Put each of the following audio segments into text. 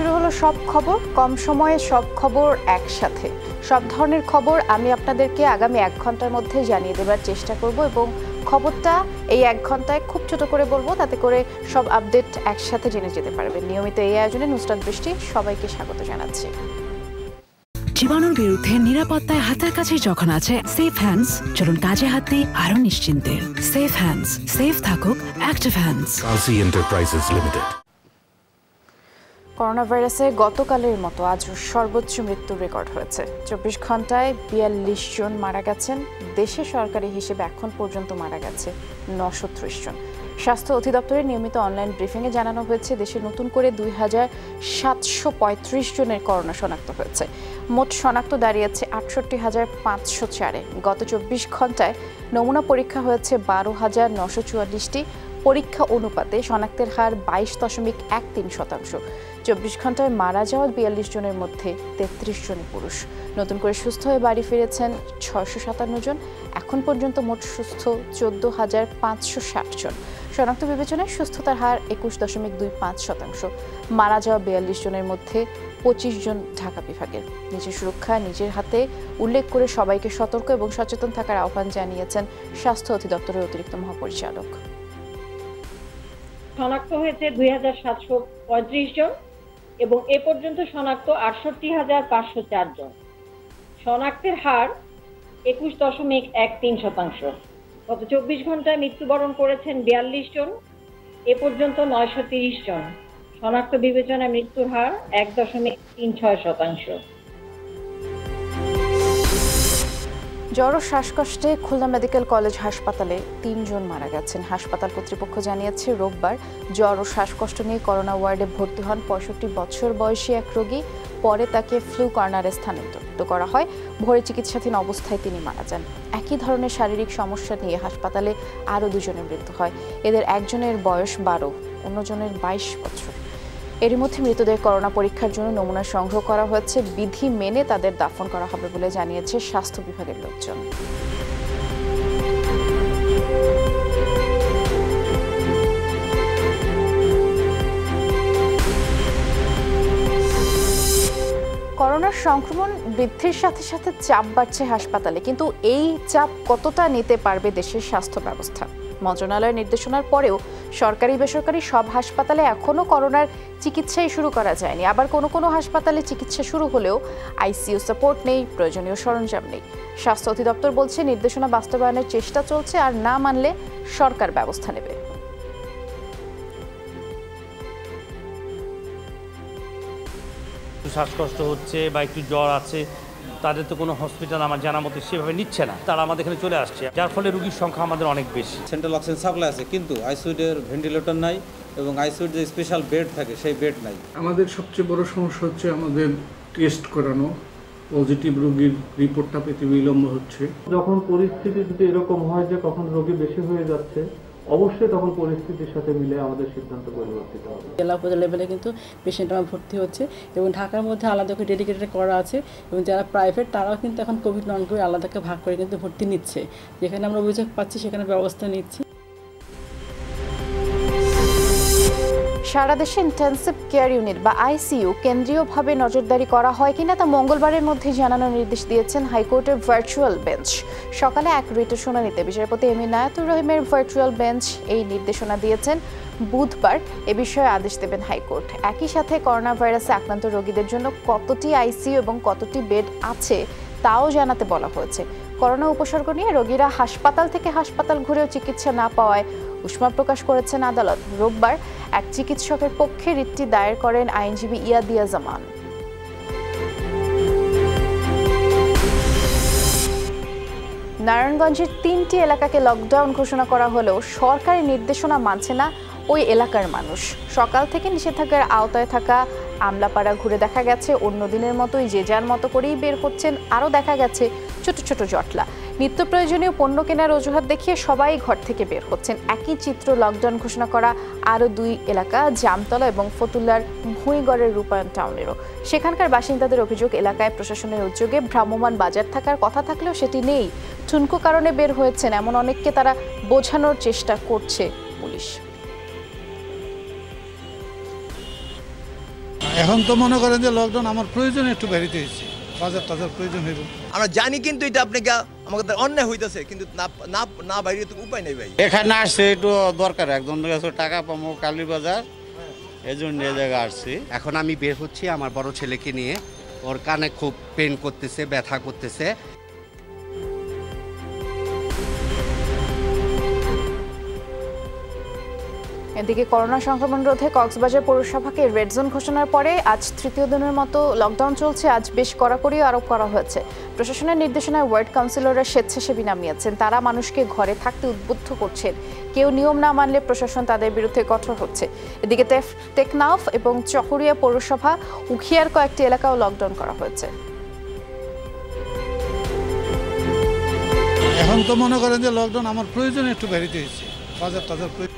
শুরু হলো সব খবর, কম সময়ে সব খবর একসাথে। সব ধরনের খবর আমি আপনাদেরকে আগামী 1 ঘন্টার মধ্যে জানিয়ে দেবার চেষ্টা করব এবং খবরটা এই 1 ঘন্টায় খুব ছোট করে বলবো, তাতে করে সব আপডেট একসাথে জেনে যেতে পারবেন। নিয়মিত এই আয়োজনে নুসরাত বৃষ্টি সবাইকে স্বাগত জানাচ্ছি। জীবাণুর বিরুদ্ধে নিরাপত্তায় হাতের কাছে যখন আছে সেফ হ্যান্ডস, চলুন কাজে হাত দিই আরো নিশ্চিন্তে। সেফ হ্যান্ডস, সেফ থাকুক active hands. Kalshi enterprises limited. Corona ভাইরাসে গতকালের মতো আজ সর্বোচ্চ মৃত্যুর রেকর্ড হয়েছে। 24 ঘন্টায় 42 জন মারা গেছেন। দেশে সরকারি হিসেবে এখন পর্যন্ত মারা গেছে 930 জন। স্বাস্থ্য অধিদপ্তরের নিয়মিত অনলাইন ব্রিফিংয়ে জানানো হয়েছে দেশে নতুন করে 2735 জনের করোনা শনাক্ত হয়েছে। মোট শনাক্ত দাঁড়িয়েছে 68,504-এ। গত 24 ঘন্টায় নমুনা পরীক্ষা হয়েছে 12,944টি। পরীক্ষা অনুপাতে শনাক্তের হার 22.13%। 24 ঘন্টায় মারা যাওয়া 42 জনের মধ্যে 33 জন পুরুষ। নতুন করে সুস্থ হয়ে বাড়ি ফিরেছেন 657 জন। এখন পর্যন্ত মোট সুস্থ 14,560 জন। শনাক্ত বিবেচনায় সুস্থতার হার 21.25%। মারা যাওয়া 42 জনের মধ্যে 25 জন ঢাকা বিভাগের। নিজের সুরক্ষা নিজের হাতে উল্লেখ করে সবাইকে সতর্ক এবং সচেতন থাকার আহ্বান জানিয়েছেন স্বাস্থ্য অধিদপ্তরের অতিরিক্ত মহাপরিচালক। শনাক্ত হয়েছে 2735 জন এবং এ পর্যন্ত শনাক্ত 68,504 জন। শনাক্তের হার 21.13%। গত 24 ঘন্টায় মৃত্যুবরণ করেছেন 42 জন। এ পর্যন্ত 930 জন। শনাক্ত বিবেচনায় মৃত্যুর হার 1.36%। জ্বর ও শ্বাসকষ্টে খুলনা মেডিকেল কলেজ হাসপাতালে 3 জন মারা গেছেন। হাসপাতাল কর্তৃপক্ষ জানিয়েছে রোববার জ্বর ও শ্বাসকষ্ট নিয়ে করোনা ওয়ার্ডে ভর্তি হন 65 বছর বয়সী এক রোগী। পরে তাকে ফ্লু কর্নারে স্থানান্তরিত করা হয়। ভোরে চিকিৎসাধীন অবস্থায় তিনি মারা যান। একই ধরনের শারীরিক সমস্যা নিয়ে হাসপাতালে আরও 2 জনের মৃত্যু হয়। এদের একজনের বয়স 12, অন্যজনের 22 বছর। এরই মধ্যে মৃতদের করোনা পরীক্ষার জন্য নমুনা সংগ্রহ করা হয়েছে। বিধি মেনে তাদের দাফন করা হবে বলে জানিয়েছে স্বাস্থ্য বিভাগের লোকজন। করোনার সংক্রমণ বৃদ্ধির সাথে সাথে চাপ বাড়ছে হাসপাতালে, কিন্তু এই চাপ কতটা নিতে পারবে দেশের স্বাস্থ্য ব্যবস্থা? মন্ত্রণালয়ের নির্দেশনার পরেও সরকারি বেসরকারি সব হাসপাতালে এখনও করোনার চিকিৎসাই শুরু করা যায়নি। আবার কোনো কোনো হাসপাতালে চিকিৎসা শুরু হলেও আইসিইউ সাপোর্ট নেই, প্রয়োজনীয় সরঞ্জাম নেই। স্বাস্থ্য অধিদপ্তর বলছে নির্দেশনা বাস্তবায়নের চেষ্টা চলছে, আর না মানলে সরকার ব্যবস্থা নেবে। শ্বাসকষ্ট হচ্ছে বা একটু জ্বর আছে, তাদের তো কোনো হসপিটাল আমার জানা মতো সেভাবে নিচ্ছে না। তারা আমাদের এখানে চলে আসছে, যার ফলে রোগীর সংখ্যা আমাদের অনেক বেশি। সেন্ট্রাল অক্সিজেন সাপ্লাই আছে, কিন্তু আইসিইউর ভেন্টিলেটর নাই এবং আইসিইউর যে স্পেশাল বেড থাকে সেই বেড নাই। আমাদের সবচেয়ে বড় সমস্যা হচ্ছে আমাদের টেস্ট করানো। পজিটিভ রোগীর রিপোর্টটা পেতে বিলম্ব হচ্ছে। যখন পরিস্থিতি যদি এরকম হয় যে কখন রোগী বেশি হয়ে যাচ্ছে, অবশ্যই তখন পরিস্থিতির সাথে মিলে আমাদের সিদ্ধান্ত পরিবর্তিত হবে। জেলা উপজেলা লেভেলে কিন্তু পেশেন্ট আমার ভর্তি হচ্ছে এবং ঢাকার মধ্যে আলাদা করে ডেডিকেটেড করা আছে এবং যারা প্রাইভেট তারাও কিন্তু এখন কোভিড নন কোভিড আলাদাকে ভাগ করে কিন্তু ভর্তি নিচ্ছে। যেখানে আমরা অভিযোগ পাচ্ছি সেখানে ব্যবস্থা নিচ্ছি। সারা দেশে ইন্টেনসিভ কেয়ার ইউনিট বা আইসিইউ কেন্দ্রীয়ভাবে নজরদারি করা হয় কিনা তা মঙ্গলবারের মধ্যে জানানোর নির্দেশ দিয়েছেন হাইকোর্টের ভার্চুয়াল বেঞ্চ। সকালে এক রিটের শুনানিতে বিচারপতি এম ইনায়েতুর রহিমের ভার্চুয়াল বেঞ্চ এই নির্দেশনা দিয়েছেন। বুধবার এ বিষয়ে আদেশ দেবেন হাইকোর্ট। একই সাথে করোনা ভাইরাসে আক্রান্ত রোগীদের জন্য কতটি আইসিইউ এবং কতটি বেড আছে তাও জানাতে বলা হয়েছে। করোনা উপসর্গ নিয়ে রোগীরা হাসপাতাল থেকে হাসপাতাল ঘুরেও চিকিৎসা না পাওয়ায় উষ্মা প্রকাশ করেছেন আদালত। রোববার এক চিকিৎসকের পক্ষে রিটটি দায়ের করেন আইনজীবী ইয়াদিয়া জামান। নারায়ণগঞ্জের 3টি এলাকাকে লকডাউন ঘোষণা করা হলেও সরকারি নির্দেশনা মানছে না ওই এলাকার মানুষ। সকাল থেকে নিষেধাজ্ঞার আওতায় থাকা আমলাপাড়া ঘুরে দেখা গেছে অন্য দিনের মতোই যে যার মতো করেই বের হচ্ছেন। আরও দেখা গেছে ছোট ছোট জটলা। নিত্য প্রয়োজনীয় পণ্য কেনার অজুহাত দেখিয়ে সবাই ঘর থেকে বের হচ্ছেন। একই চিত্র লকডাউন ঘোষণা করা আরও 2 এলাকা জামতলা এবং ফতুল্লার ভুঁইগড়ের রূপায়ণ টাউনেরও। সেখানকার বাসিন্দাদের অভিযোগ এলাকায় প্রশাসনের উদ্যোগে ভ্রাম্যমাণ বাজার থাকার কথা থাকলেও সেটি নেই। ঠুনকো কারণে বের হয়েছেন এমন অনেককে তারা বোঝানোর চেষ্টা করছে পুলিশ। এখন তো মনে করেন যে লকডাউন আমার প্রয়োজন একটু বেরিতে হয়েছে, বাজার টাজার প্রয়োজন হইব। আমরা জানি কিন্তু এটা আপনাকে আমাদের অন্যায় হইতেছে, কিন্তু না না বাইরে তো উপায় নেই ভাই। এখানে আসছে একটু দরকার, একজন কাছে টাকা পাবো কালীবাজার, এই জন্য এই জায়গায় আসছি। এখন আমি বের হচ্ছি আমার বড় ছেলেকে নিয়ে, ওর কানে খুব পেন করতেছে, ব্যথা করতেছে। এদিকে করোনা সংক্রমণ রোধে কক্সবাজার পৌরসভাকে রেড জোন ঘোষণার পরে আজ তৃতীয় দিনের মতো লকডাউন চলছে। আজ বেশ কড়াকড়ি আরোপ করা হয়েছে। প্রশাসনের নির্দেশনায় ওয়ার্ড কাউন্সিলররা স্বেচ্ছাসেবী নামিয়েছেন। তারা মানুষকে ঘরে থাকতে উদ্বুদ্ধ করছেন। কেউ নিয়ম না মানলে প্রশাসন তাদের বিরুদ্ধে কঠোর হচ্ছে। এদিকে টেকনাফ এবং চকরিয়া পৌরসভা, উখিয়ার কয়েকটি এলাকাও লকডাউন করা হয়েছে। এখন তো মনে করেন যে লকডাউন আমার প্রয়োজন একটু বেরিতে হয়েছে, বাজার টাজার প্রয়োজন।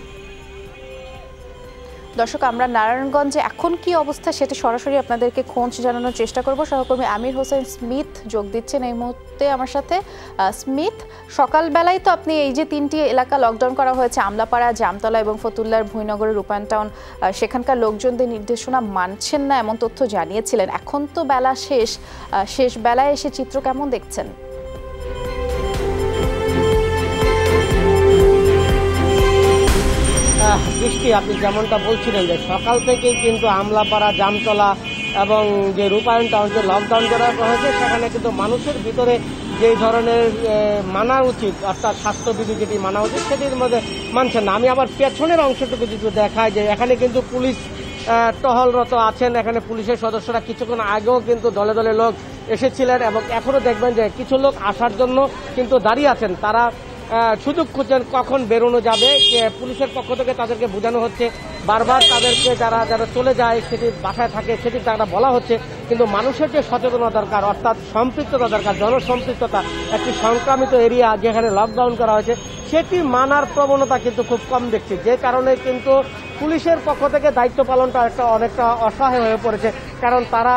দর্শক, আমরা নারায়ণগঞ্জে এখন কি অবস্থা সেটি সরাসরি আপনাদেরকে খোঁজ জানানোর চেষ্টা করব। সহকর্মী আমির হোসেন স্মিথ যোগ দিচ্ছেন এই মুহূর্তে আমার সাথে। স্মিথ, সকালবেলায় তো আপনি এই যে 3টি এলাকা লকডাউন করা হয়েছে, আমলাপাড়া, জামতলা এবং ফতুল্লার ভুঁইনগরের রূপায়ণ টাউন, সেখানকার লোকজনদের নির্দেশনা মানছেন না এমন তথ্য জানিয়েছিলেন। এখন তো বেলা শেষ বেলায় এসে চিত্র কেমন দেখছেন? বৃষ্টি, আপনি যেমনটা বলছিলেন যে সকাল থেকেই কিন্তু আমলাপাড়া, জামতলা এবং যে রূপায়ণ টাউন যে লকডাউন করা হয়েছে, সেখানে কিন্তু মানুষের ভিতরে যে ধরনের মানা উচিত, অর্থাৎ স্বাস্থ্যবিধি যেটি মানা উচিত সেটির মধ্যে মানছেন না। আমি আবার পেছনের অংশটুকু যদি দেখাই যে এখানে কিন্তু পুলিশ টহলরত আছেন। এখানে পুলিশের সদস্যরা কিছুক্ষণ আগেও কিন্তু দলে দলে লোক এসেছিলেন এবং এখনও দেখবেন যে কিছু লোক আসার জন্য কিন্তু দাঁড়িয়ে আছেন। তারা সুযোগ খুঁজছেন কখন বেরোনো যাবে। পুলিশের পক্ষ থেকে তাদেরকে বোঝানো হচ্ছে, বারবার তাদেরকে যারা চলে যায় সেটি বাসায় থাকে সেটি তারা বলা হচ্ছে, কিন্তু মানুষের যে সচেতনতা দরকার, অর্থাৎ সম্পৃক্ততা দরকার, জনসম্পৃক্ততা, একটি সংক্রামিত এরিয়া যেখানে লকডাউন করা হয়েছে সেটি মানার প্রবণতা কিন্তু খুব কম দেখছি। যে কারণে কিন্তু পুলিশের পক্ষ থেকে দায়িত্ব পালনটা অনেকটা অসহায় হয়ে পড়েছে। কারণ তারা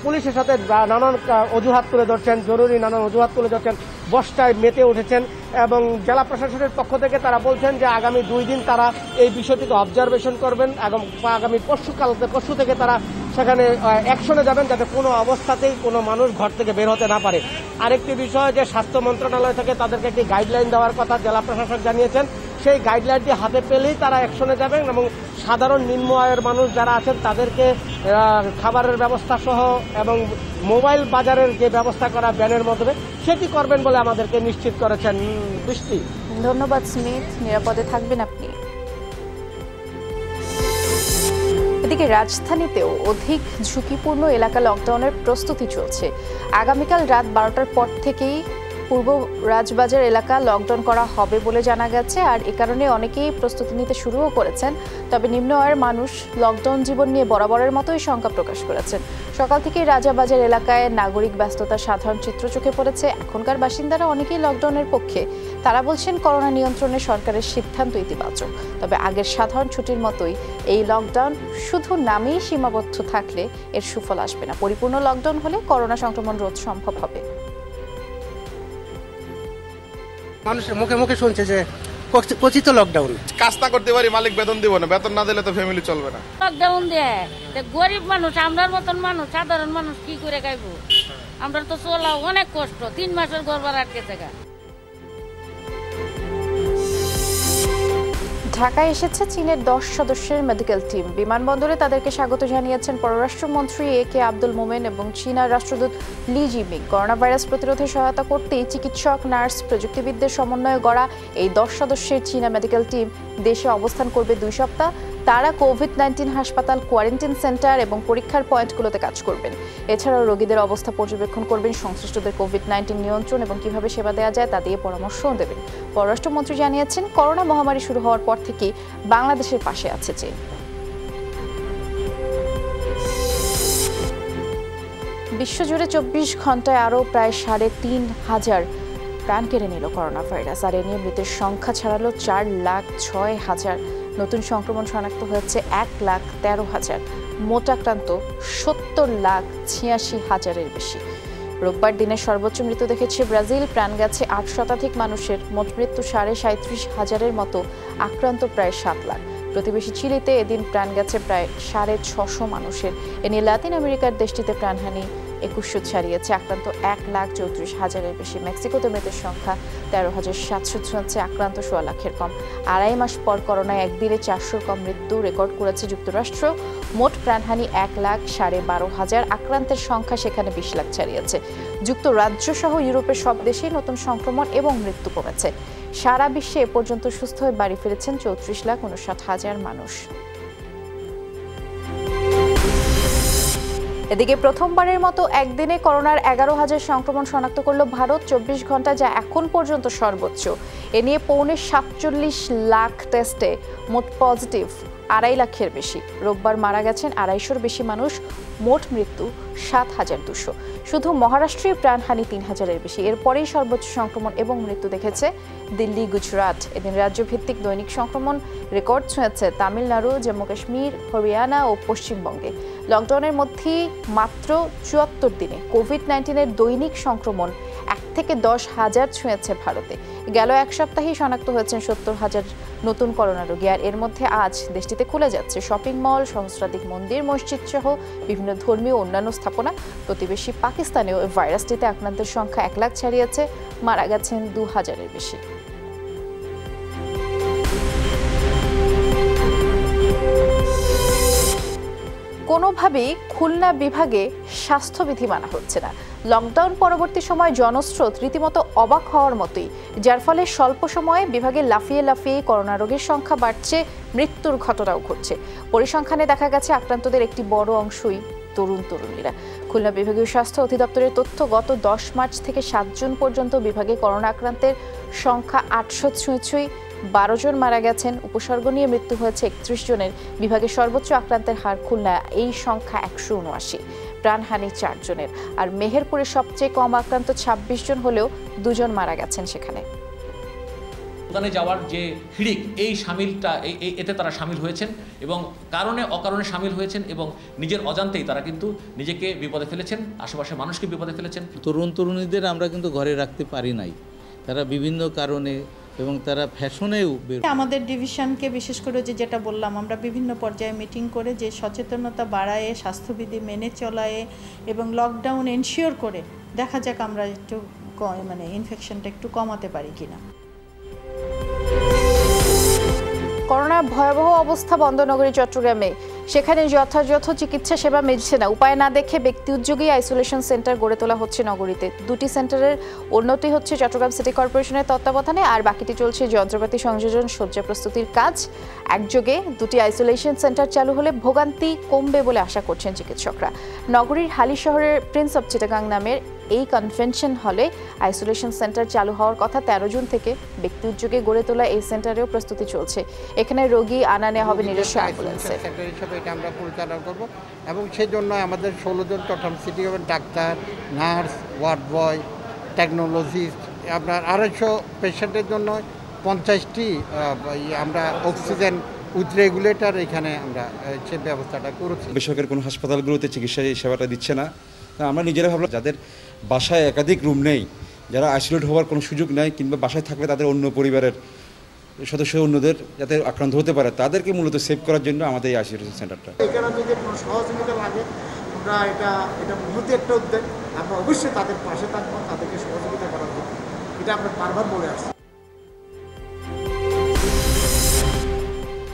পুলিশের সাথে নানান অজুহাত তুলে ধরছেন, জরুরি নানান অজুহাত তুলে ধরছেন, বর্ষায় মেতে উঠেছেন এবং জেলা প্রশাসনের পক্ষ থেকে তারা বলছেন যে আগামী 2 দিন তারা এই বিষয়টিকে অবজারভেশন করবেন এবং আগামী পরশু থেকে তারা সেখানে অ্যাকশনে যাবেন, যাতে কোনো অবস্থাতেই কোনো মানুষ ঘর থেকে বের হতে না পারে। আরেকটি বিষয় যে স্বাস্থ্য মন্ত্রণালয় থেকে তাদেরকে একটি গাইডলাইন দেওয়ার কথা জেলা প্রশাসক জানিয়েছেন। সেই গাইডলাইনটি হাতে পেলেই তারা অ্যাকশনে যাবেন এবং সাধারণ নিম্ন আয়ের মানুষ যারা আছেন তাদেরকে খাবারের ব্যবস্থা সহ এবং মোবাইল বাজারের যে ব্যবস্থা করা ব্যানের মাধ্যমে সেটি করবেন বলে আমাদেরকে নিশ্চিত করেছেন। বৃষ্টি, ধন্যবাদ স্মিথ, নিরাপদে থাকবেন আপনি। এদিকে রাজধানীতেও অধিক ঝুঁকিপূর্ণ এলাকা লকডাউনের প্রস্তুতি চলছে। আগামীকাল রাত 12টার পর থেকেই পূর্ব রাজবাজার এলাকা লকডাউন করা হবে বলে জানা গেছে, আর এ কারণে অনেকেই প্রস্তুতি নিতে শুরুও করেছেন। তবে নিম্ন আয়ের মানুষ লকডাউন জীবন নিয়ে বরাবরের মতোই শঙ্কা প্রকাশ করেছেন। সকাল থেকেই রাজাবাজার এলাকায় নাগরিক ব্যস্ততার সাধারণ চিত্র চোখে পড়েছে। এখনকার বাসিন্দারা অনেকেই লকডাউনের পক্ষে। তারা বলছেন করোনা নিয়ন্ত্রণে সরকারের সিদ্ধান্ত ইতিবাচক। তবে আগের সাধারণ ছুটির মতোই এই লকডাউন শুধু নামেই সীমাবদ্ধ থাকলে এর সুফল আসবে না। পরিপূর্ণ লকডাউন হলে করোনা সংক্রমণ রোধ সম্ভব হবে। মানুষের মুখে মুখে শুনছে যে কথিত লকডাউন, কাজ না করতে পারি মালিক বেতন দিব না, বেতন না দিলে তো ফ্যামিলি চলবে না। লকডাউন দেয় গরিব মানুষ, আমরার মতন মানুষ, সাধারণ মানুষ কি করে খাইবো? আমরা তো চলা অনেক কষ্ট, 3 মাসের ঘর ভাড়া আটকে থাকা। ঢাকায় এসেছে চীনের 10 সদস্যের মেডিকেল টিম। বিমানবন্দরে তাদেরকে স্বাগত জানিয়েছেন পররাষ্ট্রমন্ত্রী একে আব্দুল মোমেন এবং চীনার রাষ্ট্রদূত লি জিমিং। করোনা ভাইরাস প্রতিরোধে সহায়তা করতেই চিকিৎসক, নার্স, প্রযুক্তিবিদদের সমন্বয়ে গড়া এই 10 সদস্যের চীনা মেডিকেল টিম দেশে অবস্থান করবে 2 সপ্তাহ। তারা কোভিড-19 হাসপাতাল, কোয়ারেন্টাইন সেন্টার এবং পরীক্ষার পয়েন্টগুলোতে কাজ করবেন। এছাড়াও রোগীদের অবস্থা পর্যবেক্ষণ করবেন, সংশ্লিষ্টদের কোভিড-19 নিয়ন্ত্রণ এবং কিভাবে সেবা দেওয়া যায় তা দিয়ে পরামর্শও দেবেন। পররাষ্ট্রমন্ত্রী জানিয়েছেন, করোনা মহামারী শুরু হওয়ার পর থেকেই বাংলাদেশের পাশে আছে চীন। বিশ্বজুড়ে 24 ঘন্টায় আরও প্রায় 3,500 প্রাণ কেড়ে নিল করোনা ভাইরাস, আর এ নিয়ে মৃতের সংখ্যা ছাড়ালো 4,06,000। নতুন সংক্রমণ শনাক্ত হয়েছে 1,13,000। মোট আক্রান্ত 70,86,000-এর বেশি। রোববার দিনের সর্বোচ্চ মৃত্যু দেখেছে ব্রাজিল। প্রাণ গেছে 8 শতাধিক মানুষের। মোট মৃত্যু 37,500-এর মতো, আক্রান্ত প্রায় 7 লাখ। প্রতিবেশী চিলিতে এদিন প্রাণ গেছে প্রায় 650 মানুষের। এ নিয়ে লাতিন আমেরিকার দেশটিতে প্রাণহানি 2100 ছাড়িয়েছে। আক্রান্ত 1,34,000-এর বেশি। মেক্সিকোতে মৃতের সংখ্যা 13,700 ছুঁয়েছে। আক্রান্ত 1.5 লাখের কম। আড়াই মাস পর করোনায় একদিনে 400-র কম মৃত্যু রেকর্ড করেছে যুক্তরাষ্ট্র। মোট প্রাণহানি 1,12,500। আক্রান্তের সংখ্যা সেখানে 20 লাখ ছাড়িয়েছে। যুক্তরাজ্য সহ ইউরোপের সব দেশেই নতুন সংক্রমণ এবং মৃত্যু কমেছে। সারা বিশ্বে এ পর্যন্ত সুস্থ হয়ে বাড়ি ফিরেছেন 34,59,000 মানুষ। এদিকে প্রথমবারের মতো একদিনে করোনার 11,000 সংক্রমণ শনাক্ত করল ভারত 24 ঘন্টা, যা এখন পর্যন্ত সর্বোচ্চ। এ নিয়ে 47 লাখ টেস্টে মোট পজিটিভ 2.5 লাখের বেশি। রোববার মারা গেছেন 250-র বেশি মানুষ। মোট মৃত্যু 7,200। শুধু মহারাষ্ট্রে প্রাণহানি 3,000-এর বেশি। এরপরেই সর্বোচ্চ সংক্রমণ এবং মৃত্যু দেখেছে দিল্লি, গুজরাট। এদিন রাজ্যভিত্তিক দৈনিক সংক্রমণ রেকর্ড ছুঁয়েছে তামিলনাড়ু, জম্মু কাশ্মীর, হরিয়ানা ও পশ্চিমবঙ্গে। লকডাউনের মধ্যেই মাত্র 74 দিনে কোভিড-19-এর দৈনিক সংক্রমণ 1 থেকে 10,000 ছুঁয়েছে ভারতে। গেল এক সপ্তাহেই শনাক্ত হয়েছেন 70,000 নতুন করোনা রোগী। আর এর মধ্যে আজ দেশটিতে খুলে যাচ্ছে শপিং মল, সহস্রাধিক মন্দির, মসজিদ সহ বিভিন্ন ধর্মীয় অন্যান্য স্থাপনা। প্রতিবেশী পাকিস্তানেও এই ভাইরাসটিতে আক্রান্তের সংখ্যা 1 লাখ ছাড়িয়েছে। মারা গেছেন 2,000-এর বেশি। কোনোভাবেই খুলনা বিভাগে স্বাস্থ্যবিধি মানা হচ্ছে না। লকডাউন পরবর্তী সময় জনস্রোত রীতিমতো অবাক হওয়ার মতোই, যার ফলে স্বল্প সময়ে বিভাগে লাফিয়ে লাফিয়ে করোনা রোগীর সংখ্যা বাড়ছে, মৃত্যুর ঘটনাও ঘটছে। পরিসংখ্যানে দেখা গেছে আক্রান্তদের একটি বড় অংশই তরুণীরা। খুলনা বিভাগীয় স্বাস্থ্য অধিদপ্তরের তথ্য, গত 10 মার্চ থেকে 7 জুন পর্যন্ত বিভাগে করোনা আক্রান্তের সংখ্যা 800 ছুঁই। 12 জন মারা গেছেন। উপসর্গ নিয়ে মৃত্যু হয়েছে 31 জনের। বিভাগে সর্বোচ্চ আক্রান্তের হার খুলনা, এই সংখ্যা 179। প্রাণহানি 4 জনের। আর মেহেরপুরে সবচেয়ে কম আক্রান্ত 26 জন হলেও 2 জন মারা গেছেন সেখানে। দোকানে যাওয়ার যে হিড়িক, এই সামিলটা এতে তারা সামিল হয়েছেন এবং কারণে অকারণে সামিল হয়েছেন এবং নিজের অজান্তেই তারা কিন্তু নিজেকে বিপদে ফেলেছেন, আশেপাশের মানুষকে বিপদে ফেলেছেন। তরুণীদের আমরা কিন্তু ঘরে রাখতে পারি নাই, তারা বিভিন্ন কারণে এবং তারা ফ্যাশনেও। আমাদের ডিভিশনকে বিশেষ করে যেটা বললাম, আমরা বিভিন্ন পর্যায়ে মিটিং করে যে সচেতনতা বাড়ায়, স্বাস্থ্যবিধি মেনে চলায় এবং লকডাউন এনশিওর করে দেখা যাক আমরা একটু ইনফেকশনটা একটু কমাতে পারি কিনা। করোনার ভয়াবহ অবস্থা বন্দরনগরী চট্টগ্রামে। সেখানে যথাযথ চিকিৎসা সেবা মিলছে না। উপায় না দেখে ব্যক্তি উদ্যোগী আইসোলেশন সেন্টার গড়ে তোলা হচ্ছে নগরীতে। 2টি সেন্টারের অন্যটি হচ্ছে চট্টগ্রাম সিটি কর্পোরেশনের তত্ত্বাবধানে, আর বাকিটি চলছে যন্ত্রপাতি সংযোজন, শয্যা প্রস্তুতির কাজ। একযোগে 2টি আইসোলেশন সেন্টার চালু হলে ভোগান্তি কমবে বলে আশা করছেন চিকিৎসকরা। নগরীর হালি শহরের প্রিন্স অব চিটাগাং নামের এই কনভেনশন হলে আইসোলেশন সেন্টার চালু হওয়ার কথা। 13 জুন থেকে ব্যক্তি উদ্যোগে গড়ে তোলা এই সেন্টারেও প্রস্তুতি চলছে। এখানে রোগী আনা নেওয়া হবে নিজস্ব অ্যাম্বুলেন্সে। এটা আমরা পরিচালনা করব এবং সেই জন্য আমাদের 16 জন Chattogram city government doctor, nurse, ward boy, technologist, আপনার 250 পেশেন্টের জন্য 50টি আমরা অক্সিজেন উইথ রেগুলেটর এখানে আমরা সে ব্যবস্থাটা করেছি। বেসরকারি কোনো হাসপাতালগুলোতে চিকিৎসা সেবাটা দিচ্ছে না। আমরা নিজেরা ভাবলাম যাদের বাসায় একাধিক রুম নেই, যারা আইসোলেট হওয়ার কোনো সুযোগ নেই, কিংবা বাসায় থাকলে তাদের অন্য পরিবারের সদস্য অন্যদের যাতে আক্রান্ত হতে পারে, তাদেরকে মূলত সেভ করার জন্য আমাদের এই আইসোলেশন সেন্টারটা। এখানে যদি কোনো সহযোগিতা লাগে, আমরা এটা মহতি একটা উদ্যোগ, আমরা অবশ্যই তাদের পাশে থাকবো, তাদেরকে সহযোগিতা করার জন্য। এটা আমরা বারবার বলে আসছি।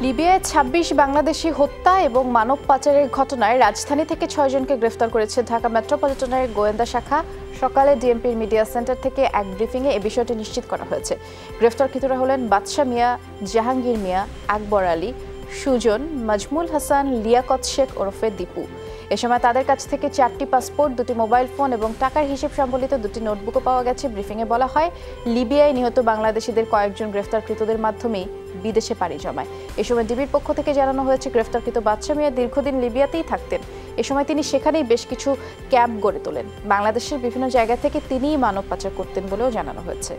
লিবিয়ায় 26 বাংলাদেশি হত্যা এবং মানব পাচারের ঘটনায় রাজধানী থেকে 6 জনকে গ্রেফতার করেছে ঢাকা মেট্রোপলিটনের গোয়েন্দা শাখা। সকালে ডিএমপির মিডিয়া সেন্টার থেকে এক ব্রিফিংয়ে এ বিষয়টি নিশ্চিত করা হয়েছে। গ্রেফতারকৃতরা হলেন বাদশা মিয়া, জাহাঙ্গীর মিয়া, আকবর আলী, সুজন, মজমুল হাসান, লিয়াকত শেখ ওরফে দীপু। এ সময় তাদের কাছ থেকে 4টি পাসপোর্ট, 2টি মোবাইল ফোন এবং টাকার হিসেব সম্বলিত 2টি নোটবুকও পাওয়া গেছে। ব্রিফিংয়ে বলা হয়, লিবিয়ায় নিহত বাংলাদেশিদের কয়েকজন গ্রেফতারকৃতদের মাধ্যমেই বিদেশে পাড়ি জমায়। এ সময় ডিবির পক্ষ থেকে জানানো হয়েছে, গ্রেফতারকৃত বাদশা মিয়া দীর্ঘদিন লিবিয়াতেই থাকতেন। এ সময় তিনি সেখানেই বেশ কিছু ক্যাম্প গড়ে তোলেন। বাংলাদেশের বিভিন্ন জায়গা থেকে তিনিই মানব পাচার করতেন বলেও জানানো হয়েছে।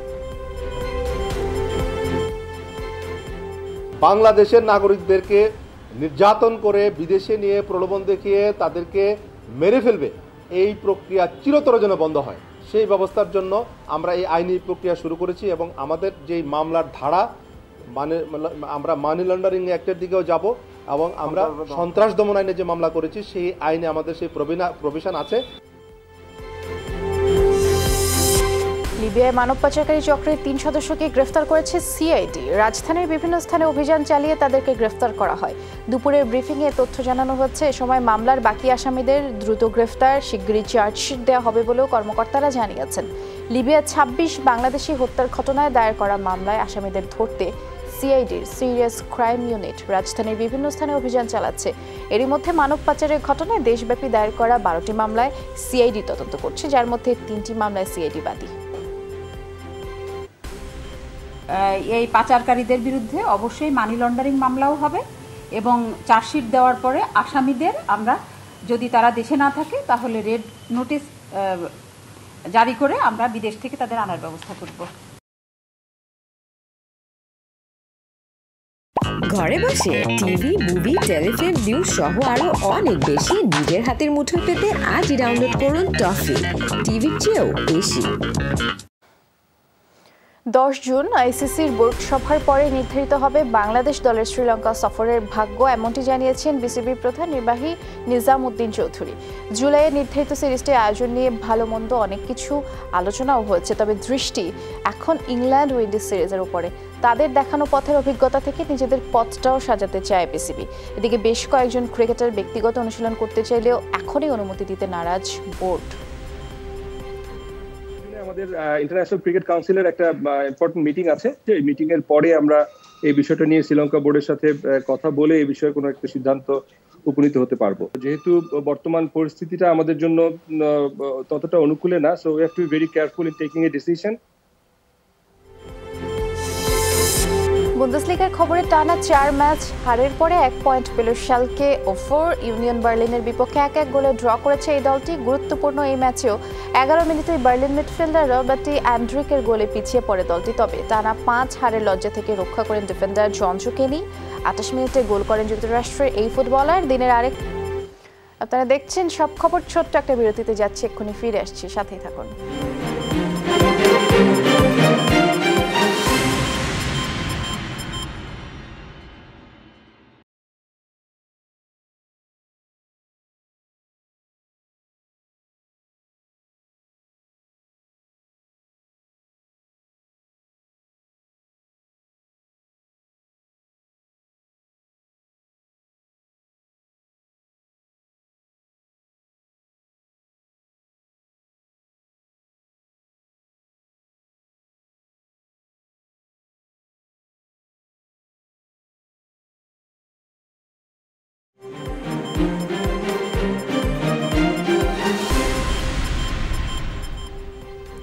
বাংলাদেশের নাগরিকদেরকে নির্যাতন করে বিদেশে নিয়ে প্রলোভন দেখিয়ে তাদেরকে মেরে ফেলবে, এই প্রক্রিয়া চিরতর যেন বন্ধ হয়, সেই ব্যবস্থার জন্য আমরা এই আইনি প্রক্রিয়া শুরু করেছি এবং আমাদের যেই মামলার ধারা আমরা মানি লন্ডারিং অ্যাক্টের দিকেও যাব এবং আমরা সন্ত্রাস দমন আইনে যে মামলা করেছি সেই আইনে আমাদের সেই প্রভিশন আছে। লিবিয়ায় মানব পাচারকারী চক্রের 3 সদস্যকে গ্রেফতার করেছে সিআইডি। রাজধানীর বিভিন্ন স্থানে অভিযান চালিয়ে তাদেরকে গ্রেফতার করা হয়। দুপুরের ব্রিফিংয়ে তথ্য জানানো হচ্ছে, এ সময় মামলার বাকি আসামিদের দ্রুত গ্রেফতার, শিগগিরই চার্জশিট দেওয়া হবে বলেও কর্মকর্তারা জানিয়েছেন। লিবিয়ার 26 বাংলাদেশি হত্যার ঘটনায় দায়ের করা মামলায় আসামিদের ধরতে সিআইডির সিরিয়াস ক্রাইম ইউনিট রাজধানীর বিভিন্ন স্থানে অভিযান চালাচ্ছে। এরই মধ্যে মানব পাচারের ঘটনায় দেশব্যাপী দায়ের করা 12টি মামলায় সিআইডি তদন্ত করছে, যার মধ্যে 3টি মামলায় সিআইডি বাদী। এই পাচারকারীদের বিরুদ্ধে অবশ্যই মানি লন্ডারিং মামলাও হবে এবং চার্জশিট দেওয়ার পরে আসামিদের আমরা যদি তারা দেশে না থাকে তাহলে রেড নোটিশ জারি করে আমরা বিদেশ থেকে তাদের আনার ব্যবস্থা করব। ঘরে বসে টিভি, মুভি, টেলিফিল্ম, নিউজ সহ আরো অনেক বেশি নিজের হাতের মুঠোয় পেতে আজই ডাউনলোড করুন টফি, টিভির চেয়েও বেশি। 10 জুন আইসিসির বোর্ড সভার পরে নির্ধারিত হবে বাংলাদেশ দলের শ্রীলঙ্কা সফরের ভাগ্য, এমনটি জানিয়েছেন বিসিবির প্রধান নির্বাহী নিজাম উদ্দিন চৌধুরী। জুলাইয়ে নির্ধারিত সিরিজটির আয়োজন নিয়ে ভালো মন্দ অনেক কিছু আলোচনাও হয়েছে, তবে দৃষ্টি এখন ইংল্যান্ড উইন্ডিজ সিরিজের উপরে। তাদের দেখানো পথের অভিজ্ঞতা থেকে নিজেদের পথটাও সাজাতে চায় বিসিবি। এদিকে বেশ কয়েকজন ক্রিকেটার ব্যক্তিগত অনুশীলন করতে চাইলেও এখনই অনুমতি দিতে নারাজ বোর্ড। আমাদের ইন্টারন্যাশনাল ক্রিকেট কাউন্সিলের একটা ইম্পর্টেন্ট মিটিং আছে, এই মিটিং এর পরে আমরা এই বিষয়টা নিয়ে শ্রীলঙ্কা বোর্ডের সাথে কথা বলে এই বিষয়ে কোনো একটা সিদ্ধান্ত উপনীত হতে পারবো। যেহেতু বর্তমান পরিস্থিতিটা আমাদের জন্য ততটা অনুকূলে না, so we have to be very careful in taking a decision. বুন্দেসলিগার খবরে টানা 4 ম্যাচ হারের পরে 1 পয়েন্ট পেল শালকে ওফোর। ইউনিয়ন বার্লিনের বিপক্ষে 1-1 গোলে ড্র করেছে এই দলটি। গুরুত্বপূর্ণ এই ম্যাচেও 11 মিনিটে বার্লিন মিডফিল্ডার রবার্টি অ্যান্ড্রিকের গোলে পিছিয়ে পড়ে দলটি, তবে টানা 5 হারের লজ্জা থেকে রক্ষা করেন ডিফেন্ডার জনজো কেনি। 28 মিনিটে গোল করেন যুক্তরাষ্ট্রের এই ফুটবলার। দিনের আরেক আপনারা দেখছেন সব খবর। ছোট্ট একটা বিরতিতে যাচ্ছে, এক্ষুনি ফিরে আসছি, সাথেই থাকুন।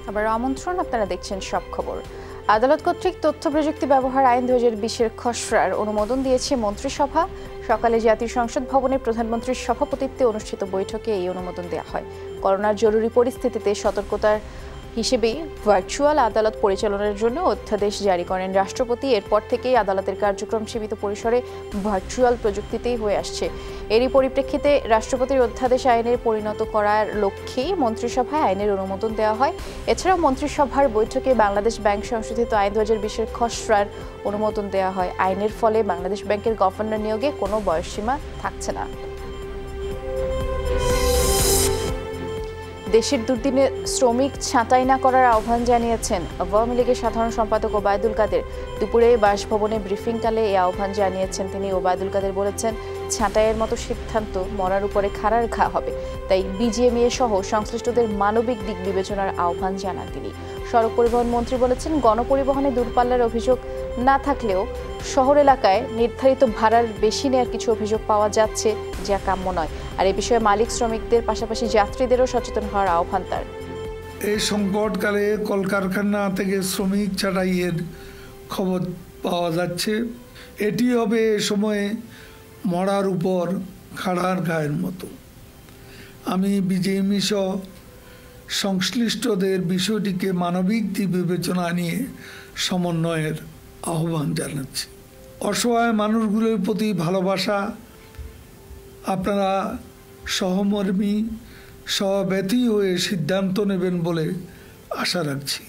আবার আমন্ত্রণ, আপনারা দেখছেন সব খবর। আদালত কর্তৃক তথ্য প্রযুক্তি ব্যবহার আইন 2020-এর খসড়ার অনুমোদন দিয়েছে মন্ত্রিসভা। সকালে জাতীয় সংসদ ভবনে প্রধানমন্ত্রীর সভাপতিত্বে অনুষ্ঠিত বৈঠকে এই অনুমোদন দেওয়া হয়। করোনার জরুরি পরিস্থিতিতে সতর্কতার হিসেবেই ভার্চুয়াল আদালত পরিচালনার জন্য অধ্যাদেশ জারি করেন রাষ্ট্রপতি। এরপর থেকেই আদালতের কার্যক্রম সীমিত পরিসরে ভার্চুয়াল প্রযুক্তিতেই হয়ে আসছে। এরই পরিপ্রেক্ষিতে রাষ্ট্রপতির অধ্যাদেশ আইনের পরিণত করার লক্ষ্যেই মন্ত্রিসভায় আইনের অনুমোদন দেওয়া হয়। এছাড়াও মন্ত্রিসভার বৈঠকে বাংলাদেশ ব্যাংক সংশোধিত আইন 2020-এর খসড়ার অনুমোদন দেওয়া হয়। আইনের ফলে বাংলাদেশ ব্যাংকের গভর্নর নিয়োগে কোনো বয়সসীমা থাকছে না। দেশের দুর্দিনে শ্রমিক ছাঁটাই না করার আহ্বান জানিয়েছেন আওয়ামী লীগের সাধারণ সম্পাদক ওবায়দুল কাদের। দুপুরে বাসভবনে ব্রিফিংকালে এই আহ্বান জানিয়েছেন তিনি। ওবায়দুল কাদের বলেছেন, ছাঁটাইয়ের মতো সিদ্ধান্ত মরার উপরে খাড়ার ঘা হবে, তাই বিজিএমইএ সহ সংশ্লিষ্টদের মানবিক দিক বিবেচনার আহ্বান জানান তিনি। সড়ক পরিবহন মন্ত্রী বলেছেন, গণপরিবহনে দূরপাল্লার অভিযোগ না থাকলেও শহর এলাকায় নির্ধারিত ভাড়ার বেশি নেওয়ার কিছু অভিযোগ পাওয়া যাচ্ছে, যা কাম্য নয়। আর এ বিষয়ে মালিক শ্রমিকদের পাশাপাশি যাত্রীদেরও সচেতন হওয়ার আহ্বান তার। এই সংকটকালে কলকারখানা থেকে শ্রমিক ছাঁটাইয়ের খবর পাওয়া যাচ্ছে। এটি হবে এ সময়ে মরার উপর খাড়ার গায়ের মতো। আমি বিজেএমই সহ সংশ্লিষ্টদের বিষয়টিকে মানবিক দিক বিবেচনা নিয়ে সমন্বয়ের আহ্বান জানাচ্ছি। অসহায় মানুষগুলোর প্রতি ভালোবাসা, আপনারা সহমর্মী সহব্যথী হয়ে সিদ্ধান্ত নেবেন বলে আশা রাখছি।